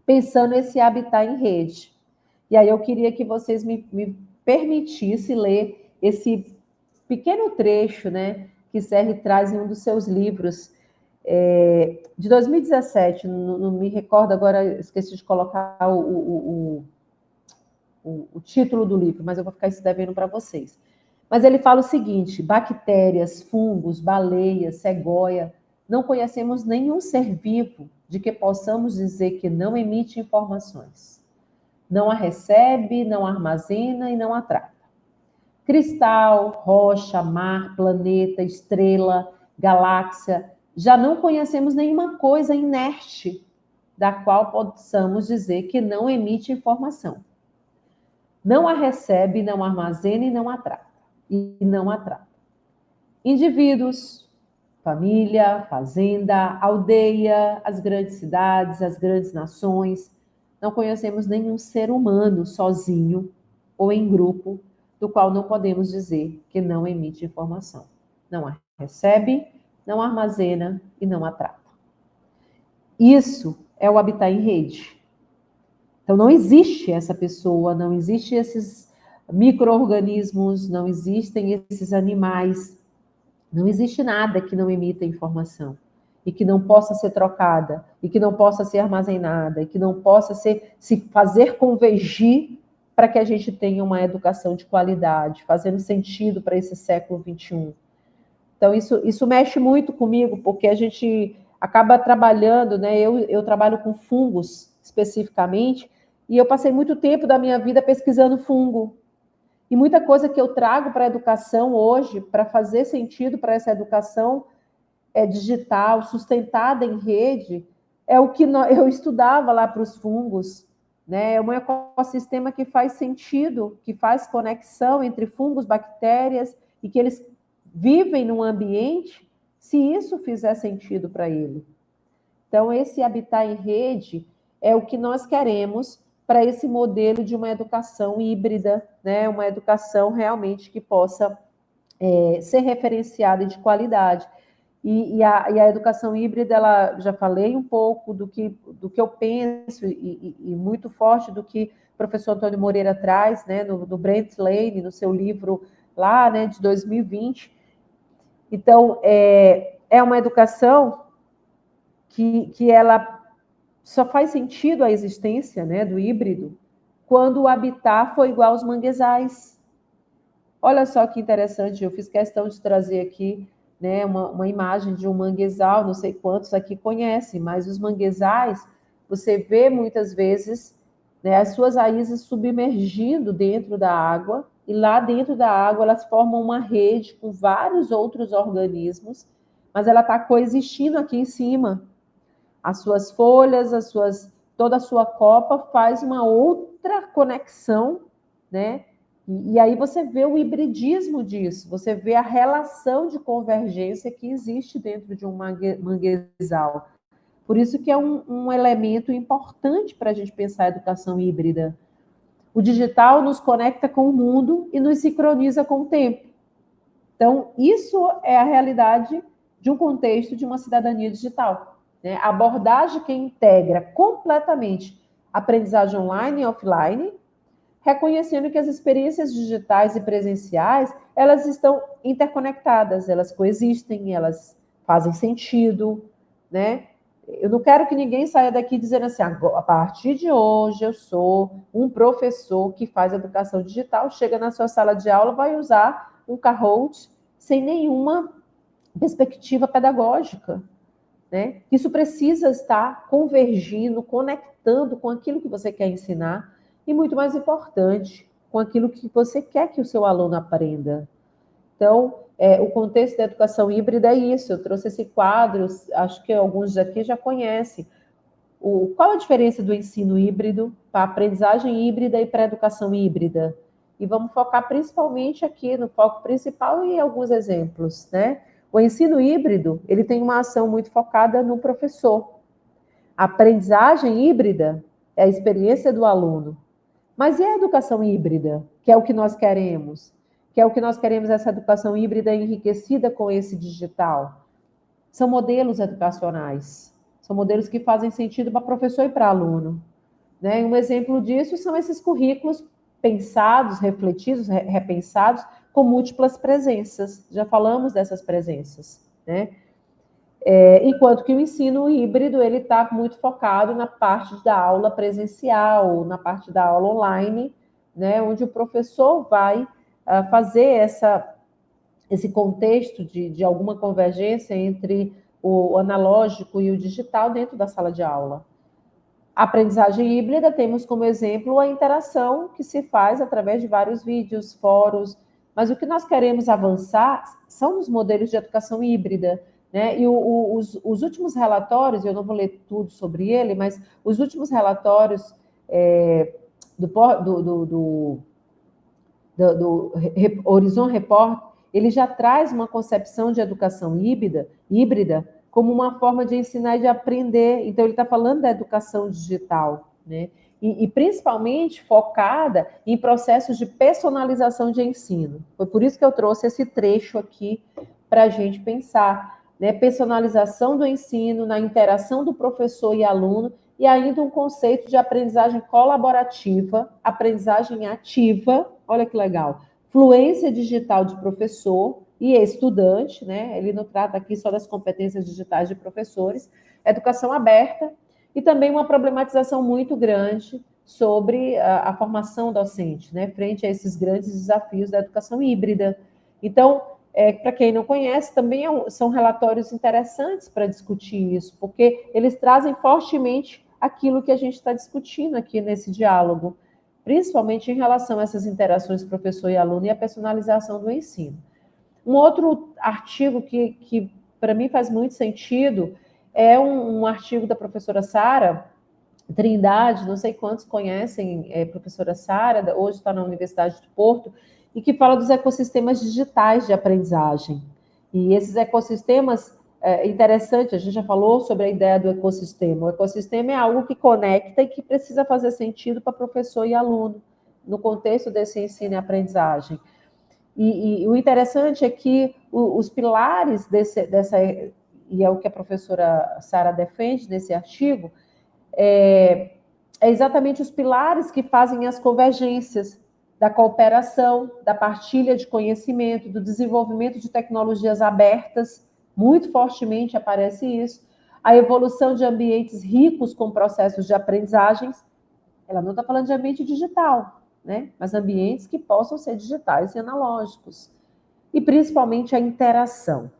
pensando esse habitar em rede. E aí eu queria que vocês me permitissem ler esse pequeno trecho, né, que Serre traz em um dos seus livros, de 2017, não me recordo agora, esqueci de colocar o título do livro, mas eu vou ficar escrevendo para vocês. Mas ele fala o seguinte: bactérias, fungos, baleias, cegonha, não conhecemos nenhum ser vivo de que possamos dizer que não emite informações. Não a recebe, não a armazena e não a trata. Cristal, rocha, mar, planeta, estrela, galáxia, já não conhecemos nenhuma coisa inerte da qual possamos dizer que não emite informação. Não a recebe, não a armazena e não a trata. Indivíduos, família, fazenda, aldeia, as grandes cidades, as grandes nações. Não conhecemos nenhum ser humano sozinho ou em grupo do qual não podemos dizer que não emite informação. Não a recebe, não a armazena e não a trata. Isso é o habitar em rede. Então, não existe essa pessoa, não existe esses micro-organismos, não existem esses animais, não existe nada que não emita informação e que não possa ser trocada, e que não possa ser armazenada, e que não possa se fazer convergir para que a gente tenha uma educação de qualidade, fazendo sentido para esse século XXI. Então, isso mexe muito comigo, porque a gente acaba trabalhando, né? Eu trabalho com fungos especificamente, e eu passei muito tempo da minha vida pesquisando fungo. E muita coisa que eu trago para a educação hoje, para fazer sentido para essa educação digital, sustentada em rede, é o que eu estudava lá para os fungos, né? É um ecossistema que faz sentido, que faz conexão entre fungos, bactérias, e que eles vivem num ambiente, se isso fizer sentido para ele. Então, esse habitar em rede é o que nós queremos para esse modelo de uma educação híbrida, né? Uma educação realmente que possa ser referenciada de qualidade. E a educação híbrida, ela já falei um pouco do que eu penso, e muito forte do que o professor Antônio Moreira traz, né, no Brent Lane, no seu livro lá, né, de 2020. Então, é uma educação que ela só faz sentido a existência, né, do híbrido quando o habitat for igual aos manguezais. Olha só que interessante, eu fiz questão de trazer aqui, né, uma imagem de um manguezal, não sei quantos aqui conhecem, mas os manguezais, você vê muitas vezes, né, as suas raízes submergindo dentro da água, e lá dentro da água elas formam uma rede com vários outros organismos, mas ela está coexistindo aqui em cima. As suas folhas, toda a sua copa faz uma outra conexão, né? E aí você vê o hibridismo disso, você vê a relação de convergência que existe dentro de um manguezal. Por isso que é um elemento importante para a gente pensar a educação híbrida. O digital nos conecta com o mundo e nos sincroniza com o tempo. Então, isso é a realidade de um contexto de uma cidadania digital. Né? A abordagem que integra completamente aprendizagem online e offline, reconhecendo que as experiências digitais e presenciais, elas estão interconectadas, elas coexistem, elas fazem sentido, né? Eu não quero que ninguém saia daqui dizendo assim, a partir de hoje eu sou um professor que faz educação digital, chega na sua sala de aula, vai usar um Kahoot sem nenhuma perspectiva pedagógica, né? Isso precisa estar convergindo, conectando com aquilo que você quer ensinar e, muito mais importante, com aquilo que você quer que o seu aluno aprenda. Então, o contexto da educação híbrida é isso. Eu trouxe esse quadro, acho que alguns daqui já conhecem. Qual a diferença do ensino híbrido para a aprendizagem híbrida e para a educação híbrida? E vamos focar principalmente aqui no foco principal e alguns exemplos, né? O ensino híbrido, ele tem uma ação muito focada no professor. A aprendizagem híbrida é a experiência do aluno. Mas e a educação híbrida, que é o que nós queremos? Que é o que nós queremos, essa educação híbrida enriquecida com esse digital. São modelos educacionais. São modelos que fazem sentido para professor e para aluno. Né? Um exemplo disso são esses currículos pensados, refletidos, repensados, com múltiplas presenças. Já falamos dessas presenças. Né? Enquanto que o ensino híbrido ele está muito focado na parte da aula presencial, na parte da aula online, né? Onde o professor vai fazer esse contexto de alguma convergência entre o analógico e o digital dentro da sala de aula. A aprendizagem híbrida, temos como exemplo a interação que se faz através de vários vídeos, fóruns, mas o que nós queremos avançar são os modelos de educação híbrida, né? E os últimos relatórios, eu não vou ler tudo sobre ele, mas os últimos relatórios do Horizon Report, ele já traz uma concepção de educação híbrida como uma forma de ensinar e de aprender. Então, ele está falando da educação digital, né? E principalmente focada em processos de personalização de ensino. Foi por isso que eu trouxe esse trecho aqui para a gente pensar, né? Personalização do ensino, na interação do professor e aluno, e ainda um conceito de aprendizagem colaborativa, aprendizagem ativa, olha que legal, fluência digital de professor e estudante, né? Ele não trata aqui só das competências digitais de professores, educação aberta e também uma problematização muito grande sobre a formação docente, né? Frente a esses grandes desafios da educação híbrida. Então, para quem não conhece, também são relatórios interessantes para discutir isso, porque eles trazem fortemente aquilo que a gente está discutindo aqui nesse diálogo, principalmente em relação a essas interações professor e aluno e a personalização do ensino. Um outro artigo que para mim faz muito sentido é um artigo da professora Sara Trindade, não sei quantos conhecem professora Sara, hoje está na Universidade de Porto, e que fala dos ecossistemas digitais de aprendizagem. E esses ecossistemas, interessante, a gente já falou sobre a ideia do ecossistema. O ecossistema é algo que conecta e que precisa fazer sentido para professor e aluno, no contexto desse ensino e aprendizagem. E o interessante é que os pilares dessa, e é o que a professora Sara defende nesse artigo, é exatamente os pilares que fazem as convergências da cooperação, da partilha de conhecimento, do desenvolvimento de tecnologias abertas, muito fortemente aparece isso, a evolução de ambientes ricos com processos de aprendizagens. Ela não está falando de ambiente digital, né? Mas ambientes que possam ser digitais e analógicos. E principalmente a interação.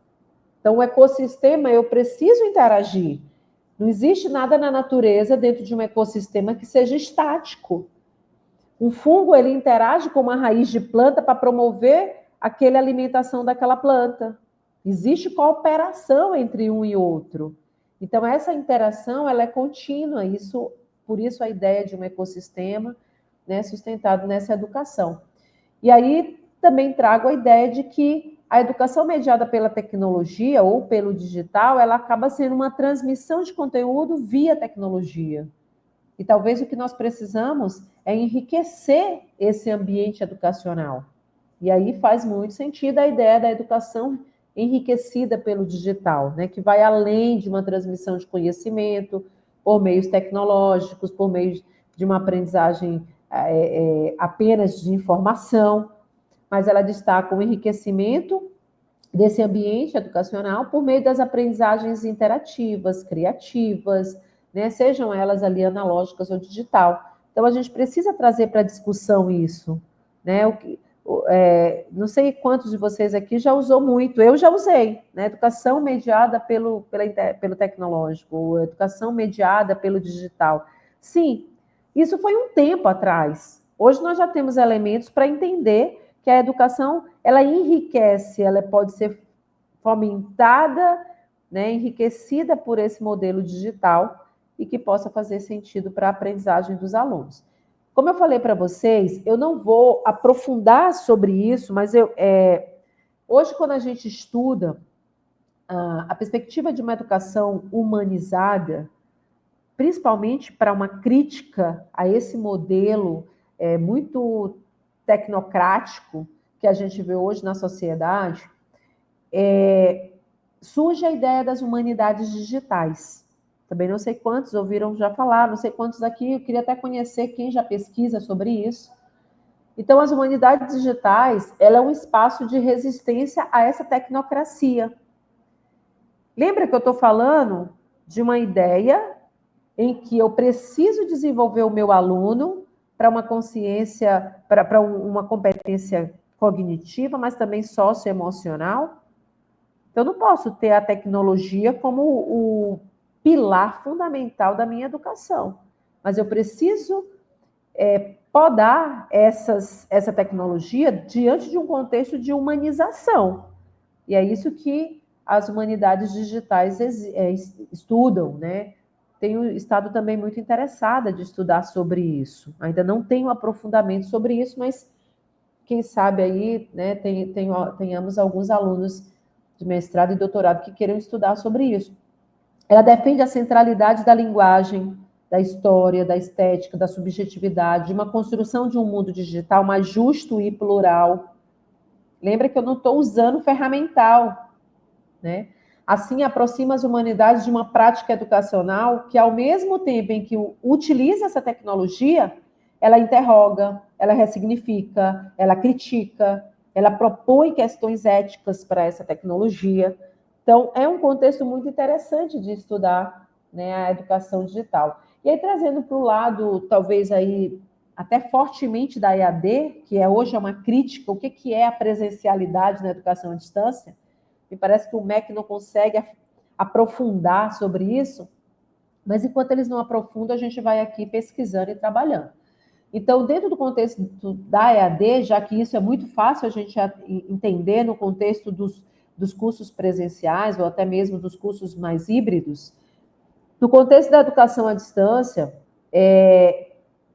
Então, o ecossistema, eu preciso interagir. Não existe nada na natureza, dentro de um ecossistema, que seja estático. Um fungo, ele interage com uma raiz de planta para promover aquela alimentação daquela planta. Existe cooperação entre um e outro. Então, essa interação, ela é contínua. Por isso a ideia de um ecossistema, né, sustentado nessa educação. E aí, também trago a ideia de que a educação mediada pela tecnologia ou pelo digital, ela acaba sendo uma transmissão de conteúdo via tecnologia. E talvez o que nós precisamos é enriquecer esse ambiente educacional. E aí faz muito sentido a ideia da educação enriquecida pelo digital, né, que vai além de uma transmissão de conhecimento por meios tecnológicos, por meio de uma aprendizagem apenas de informação, mas ela destaca o enriquecimento desse ambiente educacional por meio das aprendizagens interativas, criativas, né, sejam elas ali analógicas ou digital. Então, a gente precisa trazer para a discussão isso, né? Não sei quantos de vocês aqui já usou muito, eu já usei, né? Educação mediada pelo tecnológico, educação mediada pelo digital. Sim, isso foi um tempo atrás. Hoje nós já temos elementos para entender que a educação, ela enriquece, ela pode ser fomentada, né, enriquecida por esse modelo digital e que possa fazer sentido para a aprendizagem dos alunos. Como eu falei para vocês, eu não vou aprofundar sobre isso, mas hoje, quando a gente estuda a perspectiva de uma educação humanizada, principalmente para uma crítica a esse modelo muito tecnocrático que a gente vê hoje na sociedade, surge a ideia das humanidades digitais. Também não sei quantos ouviram já falar, não sei quantos aqui, eu queria até conhecer quem já pesquisa sobre isso. Então, as humanidades digitais, ela é um espaço de resistência a essa tecnocracia. Lembra que eu estou falando de uma ideia em que eu preciso desenvolver o meu aluno para uma consciência, para uma competência cognitiva, mas também socioemocional? Então, eu não posso ter a tecnologia como o pilar fundamental da minha educação, mas eu preciso podar essa tecnologia diante de um contexto de humanização. E é isso que as humanidades digitais estudam, né? Tenho estado também muito interessada de estudar sobre isso. Ainda não tenho aprofundamento sobre isso, mas quem sabe aí, né, tenhamos alguns alunos de mestrado e doutorado que queiram estudar sobre isso. Ela defende a centralidade da linguagem, da história, da estética, da subjetividade, de uma construção de um mundo digital mais justo e plural. Lembra que eu não estou usando ferramental, né? Assim, aproxima as humanidades de uma prática educacional que, ao mesmo tempo em que utiliza essa tecnologia, ela interroga, ela ressignifica, ela critica, ela propõe questões éticas para essa tecnologia. Então, é um contexto muito interessante de estudar, né, a educação digital. E aí, trazendo para o lado, talvez aí, até fortemente da EAD, que hoje é uma crítica, o que é a presencialidade na educação à distância? Me parece que o MEC não consegue aprofundar sobre isso, mas enquanto eles não aprofundam, a gente vai aqui pesquisando e trabalhando. Então, dentro do contexto da EAD, já que isso é muito fácil a gente entender no contexto dos cursos presenciais ou até mesmo dos cursos mais híbridos, no contexto da educação à distância,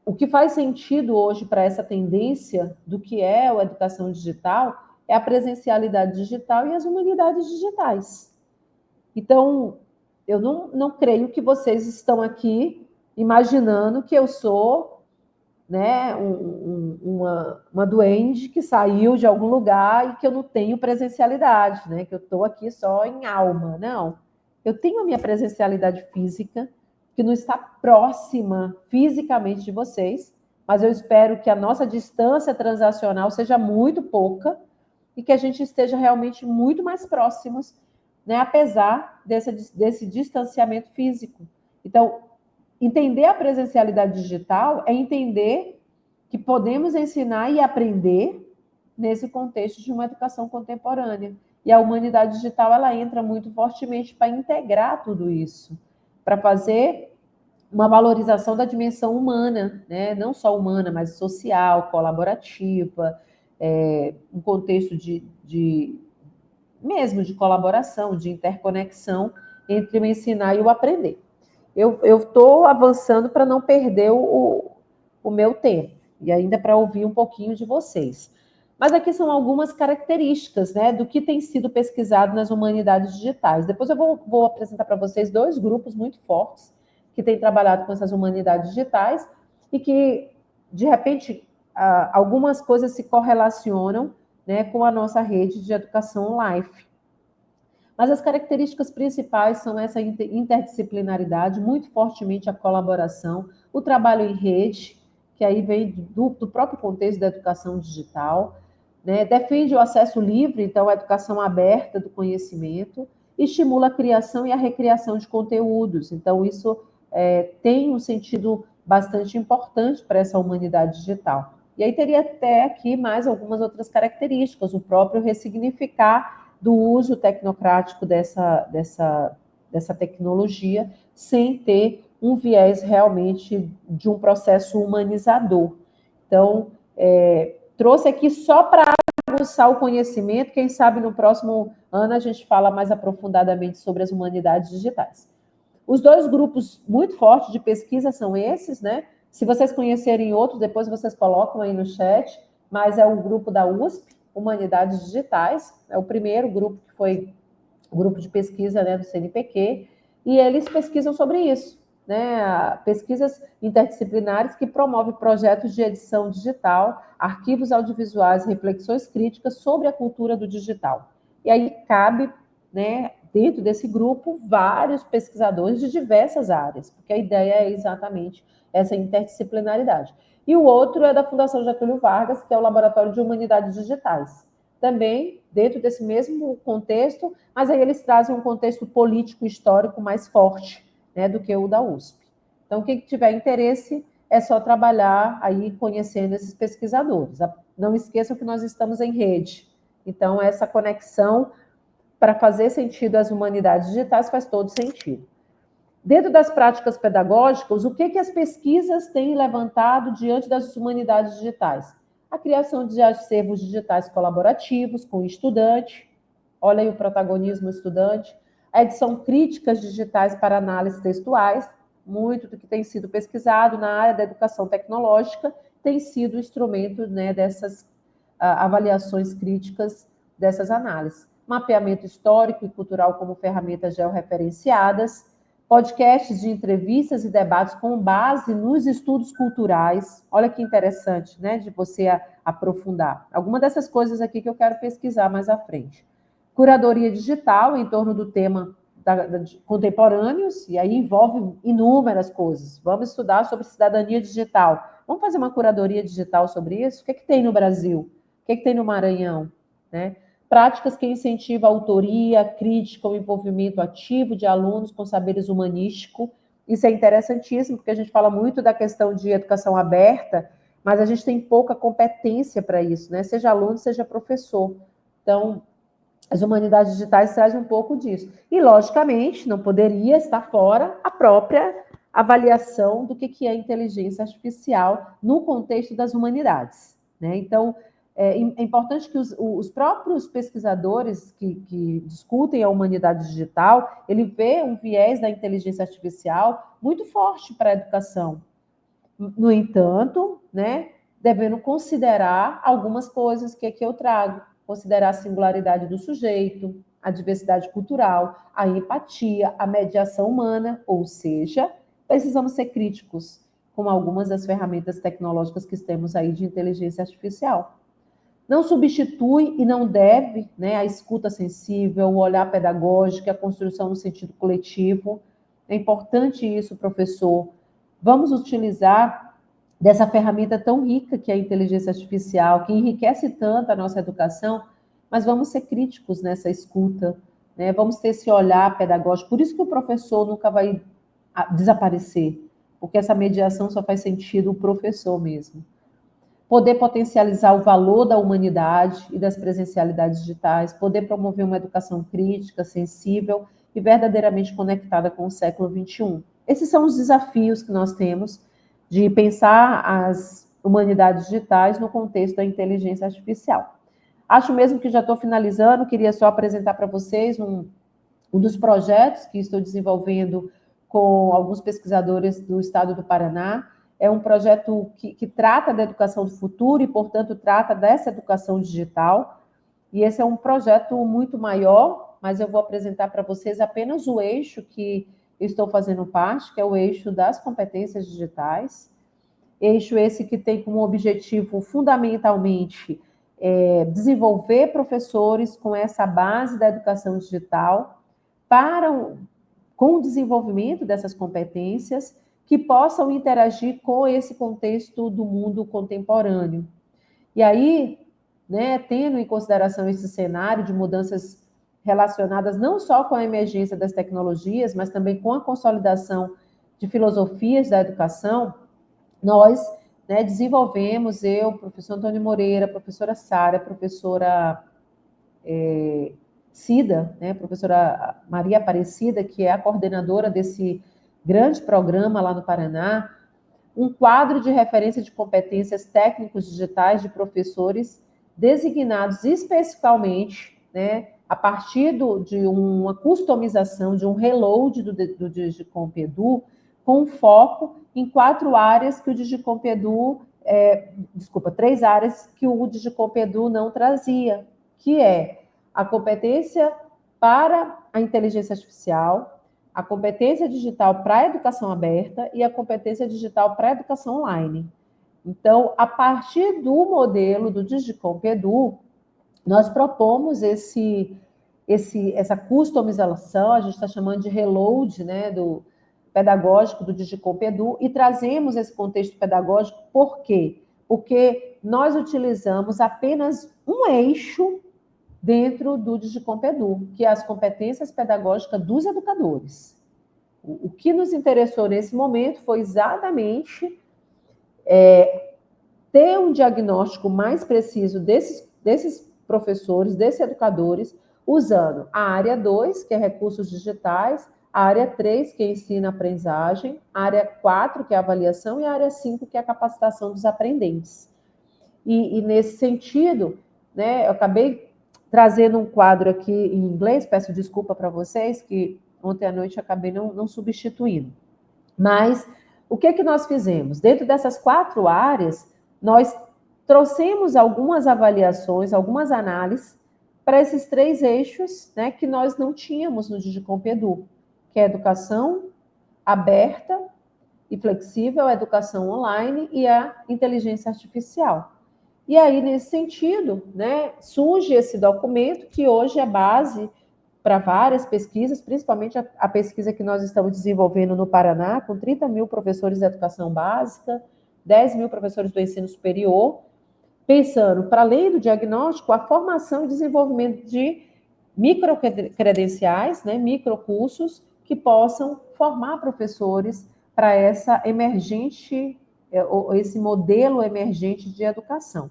o que faz sentido hoje para essa tendência do que é a educação digital é a presencialidade digital e as humanidades digitais. Então, eu não creio que vocês estão aqui imaginando que eu sou, né, uma duende que saiu de algum lugar e que eu não tenho presencialidade, né, que eu estou aqui só em alma. Não. Eu tenho a minha presencialidade física, que não está próxima fisicamente de vocês, mas eu espero que a nossa distância transacional seja muito pouca e que a gente esteja realmente muito mais próximos, né, apesar desse distanciamento físico. Então, entender a presencialidade digital é entender que podemos ensinar e aprender nesse contexto de uma educação contemporânea. E a humanidade digital, ela entra muito fortemente para integrar tudo isso, para fazer uma valorização da dimensão humana, né? Não só humana, mas social, colaborativa, um contexto mesmo de colaboração, de interconexão entre o ensinar e o aprender. Eu estou avançando para não perder o meu tempo, e ainda para ouvir um pouquinho de vocês. Mas aqui são algumas características, né, do que tem sido pesquisado nas humanidades digitais. Depois eu vou apresentar para vocês 2 grupos muito fortes que têm trabalhado com essas humanidades digitais e que, de repente, algumas coisas se correlacionam, né, com a nossa rede de educação Life. Mas as características principais são essa interdisciplinaridade, muito fortemente a colaboração, o trabalho em rede, que aí vem do próprio contexto da educação digital, né? Defende o acesso livre, então a educação aberta do conhecimento, estimula a criação e a recriação de conteúdos. Então isso tem um sentido bastante importante para essa humanidade digital. E aí teria até aqui mais algumas outras características, o próprio ressignificar do uso tecnocrático dessa tecnologia, sem ter um viés realmente de um processo humanizador. Então, trouxe aqui só para aguçar o conhecimento, quem sabe no próximo ano a gente fala mais aprofundadamente sobre as humanidades digitais. Os 2 grupos muito fortes de pesquisa são esses, né? Se vocês conhecerem outros, depois vocês colocam aí no chat, mas é o grupo da USP, Humanidades Digitais, é o primeiro grupo que foi o grupo de pesquisa, né, do CNPq, e eles pesquisam sobre isso, né, pesquisas interdisciplinares que promovem projetos de edição digital, arquivos audiovisuais, reflexões críticas sobre a cultura do digital. E aí cabe, né, dentro desse grupo, vários pesquisadores de diversas áreas, porque a ideia é exatamente essa interdisciplinaridade. E o outro é da Fundação Getúlio Vargas, que é o Laboratório de Humanidades Digitais. Também dentro desse mesmo contexto, mas aí eles trazem um contexto político histórico mais forte, né, do que o da USP. Então, quem tiver interesse, é só trabalhar aí conhecendo esses pesquisadores. Não esqueçam que nós estamos em rede. Então, essa conexão para fazer sentido às humanidades digitais faz todo sentido. Dentro das práticas pedagógicas, o que as pesquisas têm levantado diante das humanidades digitais? A criação de acervos digitais colaborativos com o estudante, olha aí o protagonismo estudante, a edição críticas digitais para análise textuais, muito do que tem sido pesquisado na área da educação tecnológica tem sido instrumento, né, dessas avaliações críticas dessas análises. Mapeamento histórico e cultural como ferramentas georreferenciadas, podcasts de entrevistas e debates com base nos estudos culturais. Olha que interessante, né, de você aprofundar. Alguma dessas coisas aqui que eu quero pesquisar mais à frente. Curadoria digital em torno do tema contemporâneos, e aí envolve inúmeras coisas. Vamos estudar sobre cidadania digital. Vamos fazer uma curadoria digital sobre isso? O que tem no Brasil? O que tem no Maranhão? Né? Práticas que incentivam a autoria, a crítica, o envolvimento ativo de alunos com saberes humanísticos. Isso é interessantíssimo, porque a gente fala muito da questão de educação aberta, mas a gente tem pouca competência para isso, né? Seja aluno, seja professor. Então, as humanidades digitais trazem um pouco disso. E, logicamente, não poderia estar fora a própria avaliação do que é inteligência artificial no contexto das humanidades. Né? Então, é importante que os próprios pesquisadores que discutem a humanidade digital, ele vê um viés da inteligência artificial muito forte para a educação. No entanto, né, devendo considerar algumas coisas que aqui eu trago, considerar a singularidade do sujeito, a diversidade cultural, a empatia, a mediação humana, ou seja, precisamos ser críticos com algumas das ferramentas tecnológicas que temos aí de inteligência artificial. Não substitui e não deve, né, a escuta sensível, o olhar pedagógico, a construção no sentido coletivo. É importante isso, professor. Vamos utilizar dessa ferramenta tão rica que é a inteligência artificial, que enriquece tanto a nossa educação, mas vamos ser críticos nessa escuta, né? Vamos ter esse olhar pedagógico. Por isso que o professor nunca vai desaparecer, porque essa mediação só faz sentido o professor mesmo. Poder potencializar o valor da humanidade e das presencialidades digitais, poder promover uma educação crítica, sensível e verdadeiramente conectada com o século XXI. Esses são os desafios que nós temos de pensar as humanidades digitais no contexto da inteligência artificial. Acho mesmo que já estou finalizando, queria só apresentar para vocês um dos projetos que estou desenvolvendo com alguns pesquisadores do estado do Paraná. É um projeto que trata da educação do futuro e, portanto, trata dessa educação digital. E esse é um projeto muito maior, mas eu vou apresentar para vocês apenas o eixo que eu estou fazendo parte, que é o eixo das competências digitais. Eixo esse que tem como objetivo, fundamentalmente, desenvolver professores com essa base da educação digital com o desenvolvimento dessas competências que possam interagir com esse contexto do mundo contemporâneo. E aí, né, tendo em consideração esse cenário de mudanças relacionadas não só com a emergência das tecnologias, mas também com a consolidação de filosofias da educação, nós, né, desenvolvemos, eu, professor Antônio Moreira, professora Sara, professora Cida, né, professora Maria Aparecida, que é a coordenadora desse grande programa lá no Paraná, um quadro de referência de competências técnicos digitais de professores designados especificamente, né, a partir de uma customização, de um reload do Digicomp Edu, com foco em 4 áreas que o Digicomp Edu, 3 áreas que o Digicomp Edu não trazia, que é a competência para a inteligência artificial, a competência digital para a educação aberta e a competência digital para a educação online. Então, a partir do modelo do Digicomp Edu, nós propomos essa customização, a gente está chamando de reload, né, do pedagógico do Digicomp Edu, e trazemos esse contexto pedagógico, por quê? Porque nós utilizamos apenas um eixo dentro do Digicomp Edu, que é as competências pedagógicas dos educadores. O que nos interessou nesse momento foi exatamente ter um diagnóstico mais preciso desses professores, desses educadores, usando a área 2, que é recursos digitais, a área 3, que é ensino-aprendizagem, a área 4, que é avaliação, e a área 5, que é a capacitação dos aprendentes. E nesse sentido, né, eu acabei trazendo um quadro aqui em inglês, peço desculpa para vocês, que ontem à noite eu acabei não substituindo. Mas o que nós fizemos? Dentro dessas 4 áreas, nós trouxemos algumas avaliações, algumas análises para esses 3 eixos, né, que nós não tínhamos no Digicomp Edu, que é a educação aberta e flexível, a educação online e a inteligência artificial. E aí, nesse sentido, né, surge esse documento que hoje é base para várias pesquisas, principalmente a pesquisa que nós estamos desenvolvendo no Paraná, com 30 mil professores da educação básica, 10 mil professores do ensino superior, pensando, para além do diagnóstico, a formação e desenvolvimento de microcredenciais, né, microcursos, que possam formar professores para esse modelo emergente de educação.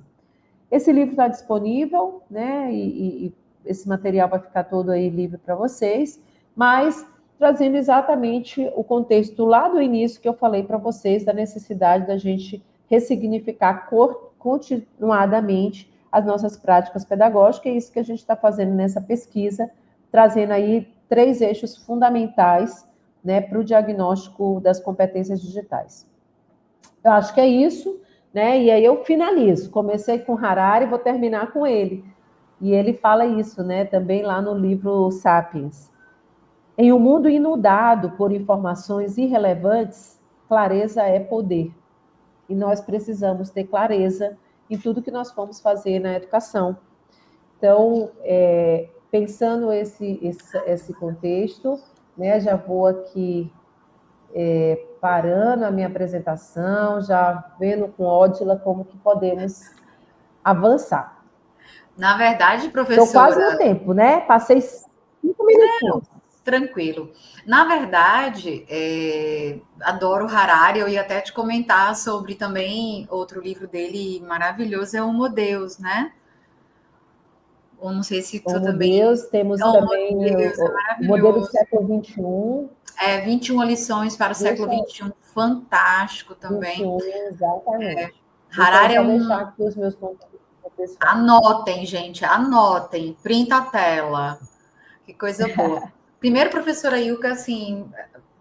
Esse livro está disponível, né, e esse material vai ficar todo aí livre para vocês, mas trazendo exatamente o contexto lá do início que eu falei para vocês, da necessidade da gente ressignificar continuadamente as nossas práticas pedagógicas, é isso que a gente está fazendo nessa pesquisa, trazendo aí 3 eixos fundamentais, né, para o diagnóstico das competências digitais. Eu acho que é isso, né? E aí eu finalizo. Comecei com Harari, vou terminar com ele. E ele fala isso, né? Também lá no livro Sapiens. Em um mundo inundado por informações irrelevantes, clareza é poder. E nós precisamos ter clareza em tudo que nós vamos fazer na educação. Então, pensando esse contexto, né? Já vou aqui parando a minha apresentação, já vendo com Odila como que podemos avançar. Na verdade, Estou quase professora... no tempo, né? Passei 5 minutinhos. Tranquilo. Na verdade, adoro Harari, eu ia até te comentar sobre também outro livro dele maravilhoso, é Homo Deus, né? Ou não sei se tu Como também... Deus, temos Homo também Deus, é o modelo do maravilhoso. século XXI. 21 lições para o século Deixa XXI, fantástico também. 21, exatamente. Deixa eu Harari é até um... deixar aqui os meus contatos pessoais. Anotem, gente, anotem, printa a tela. Que coisa boa. Primeiro, professora Ilka, assim,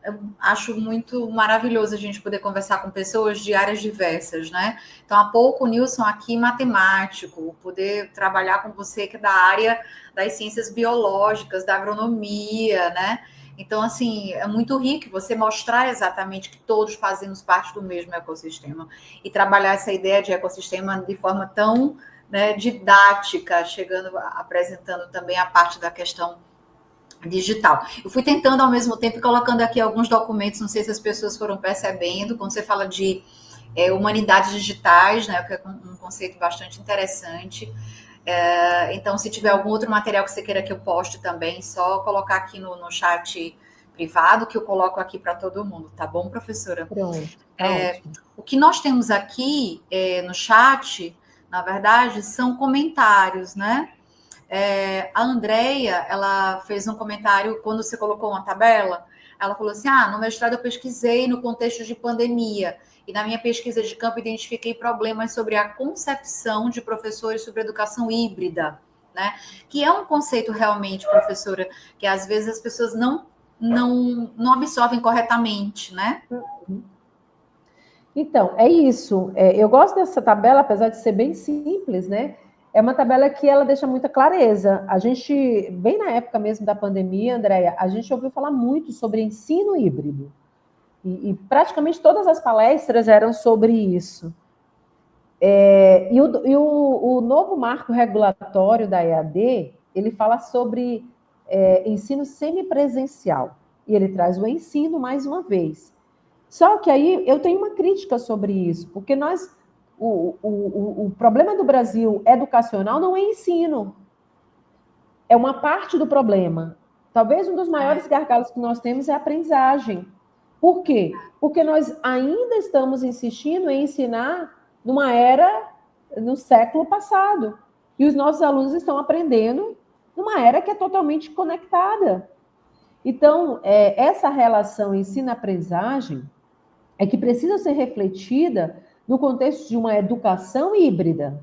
eu acho muito maravilhoso a gente poder conversar com pessoas de áreas diversas, né? Então, há pouco o Nilson aqui, matemático, poder trabalhar com você que é da área das ciências biológicas, da agronomia, né? Então, assim, é muito rico você mostrar exatamente que todos fazemos parte do mesmo ecossistema e trabalhar essa ideia de ecossistema de forma tão, né, didática, chegando, apresentando também a parte da questão digital. Eu fui tentando ao mesmo tempo colocando aqui alguns documentos, não sei se as pessoas foram percebendo, quando você fala de humanidades digitais, né, que é um conceito bastante interessante. Então, se tiver algum outro material que você queira que eu poste também, só colocar aqui no chat privado, que eu coloco aqui para todo mundo, tá bom, professora? Pronto, tá ótimo. O que nós temos aqui no chat, na verdade, são comentários, né? A Andrea, ela fez um comentário quando você colocou uma tabela. Ela falou assim: no mestrado eu pesquisei no contexto de pandemia e na minha pesquisa de campo identifiquei problemas sobre a concepção de professores sobre educação híbrida, né? Que é um conceito realmente, professora, que às vezes as pessoas não absorvem corretamente, né? Então, é isso. Eu gosto dessa tabela, apesar de ser bem simples, né? É uma tabela que ela deixa muita clareza. A gente, bem na época mesmo da pandemia, Andréia, a gente ouviu falar muito sobre ensino híbrido. E praticamente todas as palestras eram sobre isso. O novo marco regulatório da EAD, ele fala sobre ensino semipresencial. E ele traz o ensino mais uma vez. Só que aí eu tenho uma crítica sobre isso, porque o problema do Brasil educacional não é ensino, é uma parte do problema. Talvez um dos maiores gargalos que nós temos é a aprendizagem. Por quê? Porque nós ainda estamos insistindo em ensinar numa era, no século passado. E os nossos alunos estão aprendendo numa era que é totalmente conectada. Então, essa relação ensino-aprendizagem é que precisa ser refletida no contexto de uma educação híbrida.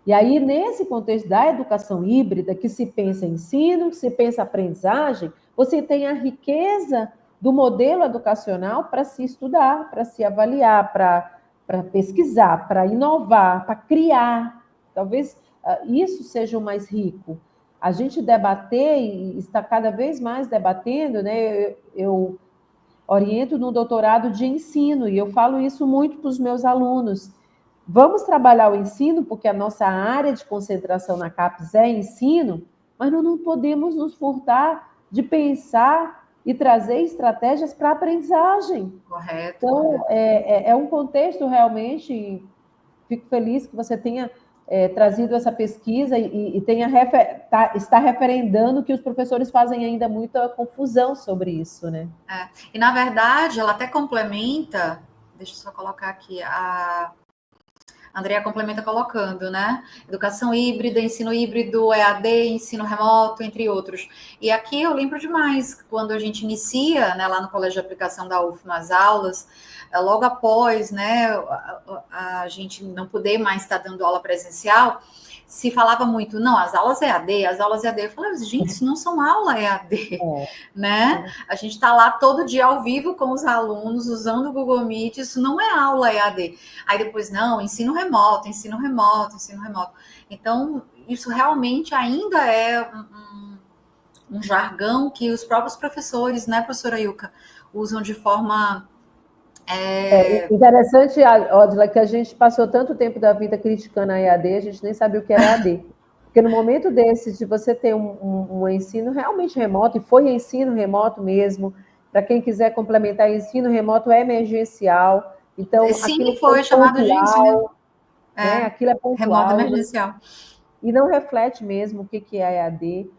E aí, nesse contexto da educação híbrida, que se pensa ensino, que se pensa aprendizagem, você tem a riqueza do modelo educacional para se estudar, para se avaliar, para pesquisar, para inovar, para criar. Talvez isso seja o mais rico. A gente debater e está cada vez mais debatendo, né? Eu oriento no doutorado de ensino e eu falo isso muito para os meus alunos. Vamos trabalhar o ensino, porque a nossa área de concentração na CAPES é ensino, mas nós não podemos nos furtar de pensar e trazer estratégias para a aprendizagem. Correto. Então, é um contexto realmente, fico feliz que você tenha trazido essa pesquisa e está referendando que os professores fazem ainda muita confusão sobre isso, né? E, na verdade, ela até complementa, deixa eu só colocar aqui, a Andrea complementa colocando, né? Educação híbrida, ensino híbrido, EAD, ensino remoto, entre outros. E aqui eu lembro demais, quando a gente inicia, né, lá no Colégio de Aplicação da UFMA as aulas, logo após, né, a gente não poder mais estar dando aula presencial, se falava muito, não, as aulas EAD. Eu falei, gente, isso não são aula EAD, né? A gente está lá todo dia ao vivo com os alunos, usando o Google Meet, isso não é aula EAD. Aí depois, não, ensino remoto. Então, isso realmente ainda é um jargão que os próprios professores, né, professora Ilka, usam de forma... Interessante, Odila, que a gente passou tanto tempo da vida criticando a EAD, a gente nem sabia o que era EAD. Porque no momento desses, de você ter um ensino realmente remoto, e foi ensino remoto mesmo, para quem quiser complementar, ensino remoto é emergencial, então Sim, aquilo foi chamado de ensino. né? Aquilo é Remoto pontual emergencial. e não reflete mesmo o que é EAD.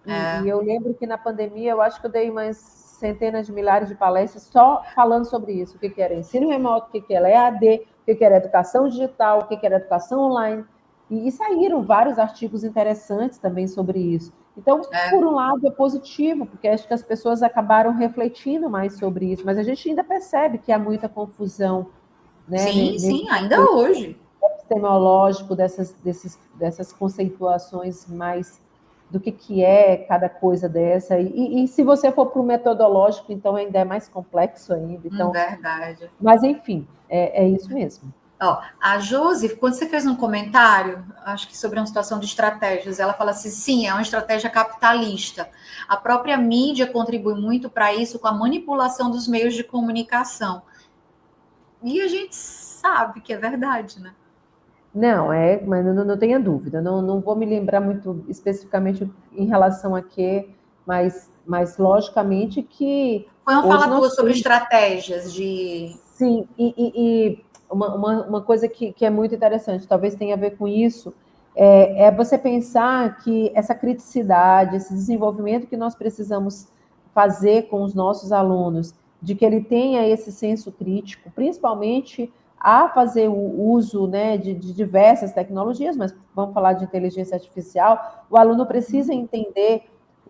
É. E eu lembro que na pandemia, eu acho que eu dei umas centenas de milhares de palestras só falando sobre isso, o que era ensino remoto, o que era EAD, o que era educação digital, o que era educação online. E saíram vários artigos interessantes também sobre isso. Então, por um lado, é positivo, porque acho que as pessoas acabaram refletindo mais sobre isso, mas a gente ainda percebe que há muita confusão, né? Sim, ainda hoje. Epistemológico dessas conceituações mais do que é cada coisa dessa. E se você for para o metodológico, então ainda é mais complexo ainda. Então, verdade. Mas, enfim, é isso mesmo. Ó, a Josi, quando você fez um comentário, acho que sobre uma situação de estratégias, ela fala assim, sim, é uma estratégia capitalista. A própria mídia contribui muito para isso com a manipulação dos meios de comunicação. E a gente sabe que é verdade, né? Não, mas não tenha dúvida. Não vou me lembrar muito especificamente em relação a quê, mas logicamente que foi uma hoje fala tua sobre estratégias de... Sim, e uma coisa que é muito interessante, talvez tenha a ver com isso, é você pensar que essa criticidade, esse desenvolvimento que nós precisamos fazer com os nossos alunos, de que ele tenha esse senso crítico, principalmente a fazer o uso, né, de diversas tecnologias, mas vamos falar de inteligência artificial, o aluno precisa entender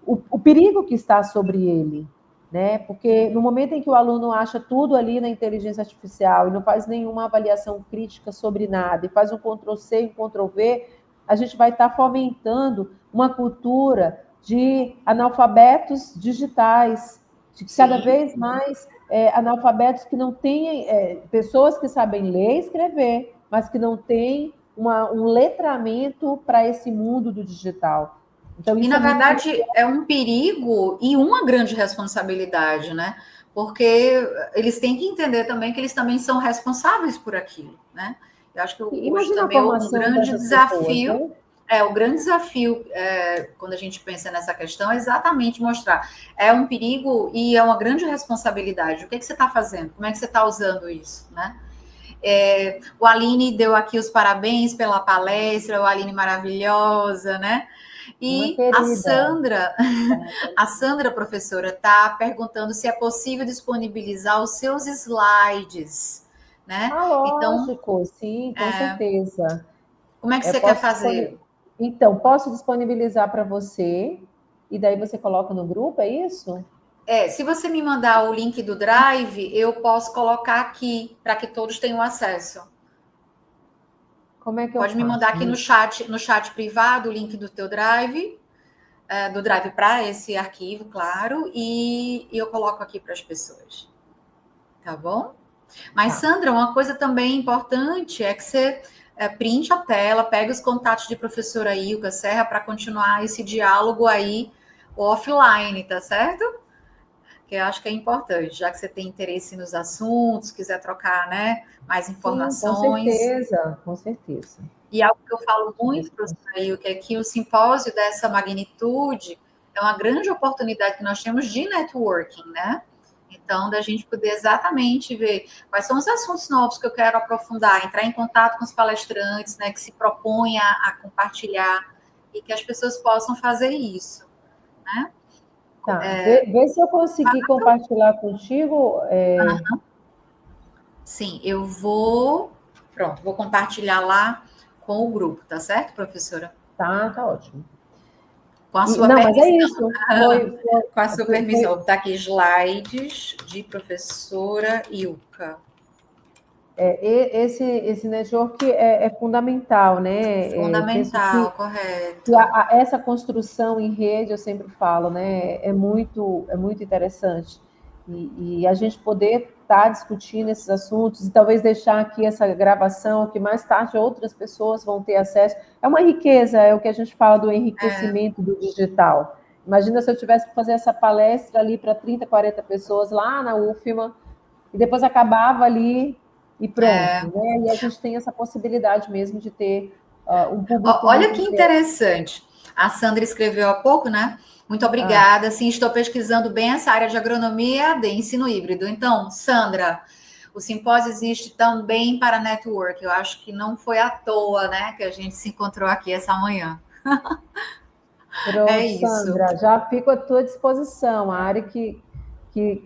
o perigo que está sobre ele, né? Porque no momento em que o aluno acha tudo ali na inteligência artificial e não faz nenhuma avaliação crítica sobre nada, e faz um Ctrl+C e um Ctrl+V, a gente vai estar fomentando uma cultura de analfabetos digitais, de cada vez mais analfabetos que não têm, pessoas que sabem ler e escrever, mas que não têm um letramento para esse mundo do digital. Então, isso na verdade, é um perigo e uma grande responsabilidade, né? Porque eles têm que entender também que eles também são responsáveis por aquilo, né? Eu acho que hoje também um grande desafio... Pessoas, né? O grande desafio, quando a gente pensa nessa questão, é exatamente mostrar. É um perigo e é uma grande responsabilidade. O que você está fazendo? Como é que você está usando isso, né? O Aline deu aqui os parabéns pela palestra, o Aline maravilhosa, né? E a Sandra, professora, está perguntando se é possível disponibilizar os seus slides, né? Lógico, sim, com certeza. Como é que você quer fazer? Então, posso disponibilizar para você, e daí você coloca no grupo, é isso? Se você me mandar o link do Drive, eu posso colocar aqui, para que todos tenham acesso. Como é que eu Pode me mandar aqui no chat privado o link do teu Drive, do Drive para esse arquivo, claro, e eu coloco aqui para as pessoas. Tá bom? Mas, Sandra, uma coisa também importante é que você printe a tela, pega os contatos de professora Ilka Serra para continuar esse diálogo aí offline, tá certo? Que eu acho que é importante, já que você tem interesse nos assuntos, quiser trocar, né, mais informações. Sim, com certeza. E algo que eu falo muito, professora Ilka, é que o simpósio dessa magnitude é uma grande oportunidade que nós temos de networking, né? Então, da gente poder exatamente ver quais são os assuntos novos que eu quero aprofundar, entrar em contato com os palestrantes, né, que se propõem a compartilhar e que as pessoas possam fazer isso, né? Tá, vê se eu conseguir compartilhar contigo. Sim, eu vou... Pronto, vou compartilhar lá com o grupo, tá certo, professora? Tá ótimo. Com a sua permissão. Mas é isso. Com a sua permissão. Vou botar aqui slides de professora Ilka. Esse network é fundamental, né? Fundamental, correto. Essa construção em rede, eu sempre falo, né? É muito interessante. E a gente poder estar discutindo esses assuntos e talvez deixar aqui essa gravação que mais tarde outras pessoas vão ter acesso. É uma riqueza, é o que a gente fala do enriquecimento do digital. Imagina se eu tivesse que fazer essa palestra ali para 30, 40 pessoas lá na UFMA e depois acabava ali e pronto, né? E a gente tem essa possibilidade mesmo de ter um público. Olha que interessante. A Sandra escreveu há pouco, né? Muito obrigada. Sim, estou pesquisando bem essa área de agronomia e AD, ensino híbrido. Então, Sandra, o simpósio existe também para network. Eu acho que não foi à toa, né, que a gente se encontrou aqui essa manhã. Pronto, Isso. Sandra, já fico à tua disposição. A área que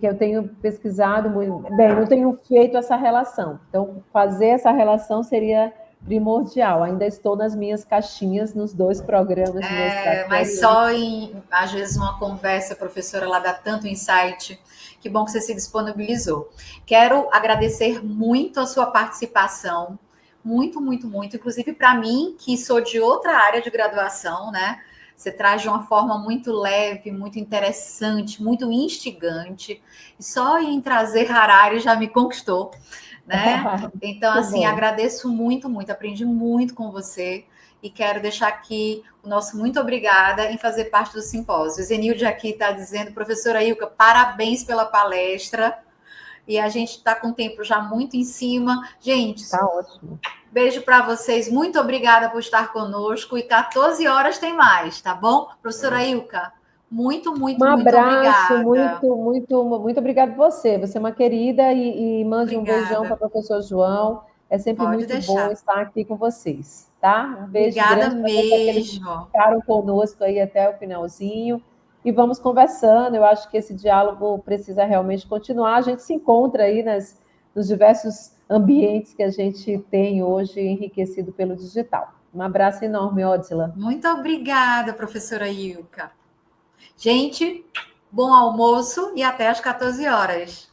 eu tenho pesquisado muito. Bem, não tenho feito essa relação. Então, fazer essa relação seria primordial. Ainda estou nas minhas caixinhas, nos 2 programas de mestrado. Mas só às vezes, uma conversa, professora, ela dá tanto insight. Que bom que você se disponibilizou. Quero agradecer muito a sua participação. Muito, muito, muito. Inclusive, para mim, que sou de outra área de graduação, né? Você traz de uma forma muito leve, muito interessante, muito instigante. E só em trazer Harari já me conquistou, né? Então, assim, agradeço muito, muito. Aprendi muito com você. E quero deixar aqui o nosso muito obrigada em fazer parte do simpósio. Zenilde aqui está dizendo, professora Ilka, parabéns pela palestra. E a gente está com o tempo já muito em cima. Gente, tá ótimo. Beijo para vocês. Muito obrigada por estar conosco. E 14 horas tem mais, tá bom? Professora Ilka, muito, muito, um muito abraço, obrigada. muito obrigado você. Você é uma querida e mande um beijão para Obrigada. o professor João. É sempre Pode muito bom deixar. estar aqui com vocês, tá? Um beijo Obrigada grande para você, aqueles que mesmo. ficaram conosco aí até o finalzinho. E vamos conversando. Eu acho que esse diálogo precisa realmente continuar. A gente se encontra aí nos diversos ambientes que a gente tem hoje, enriquecido pelo digital. Um abraço enorme, Ódzila. Muito obrigada, professora Ilka. Gente, bom almoço e até às 14 horas.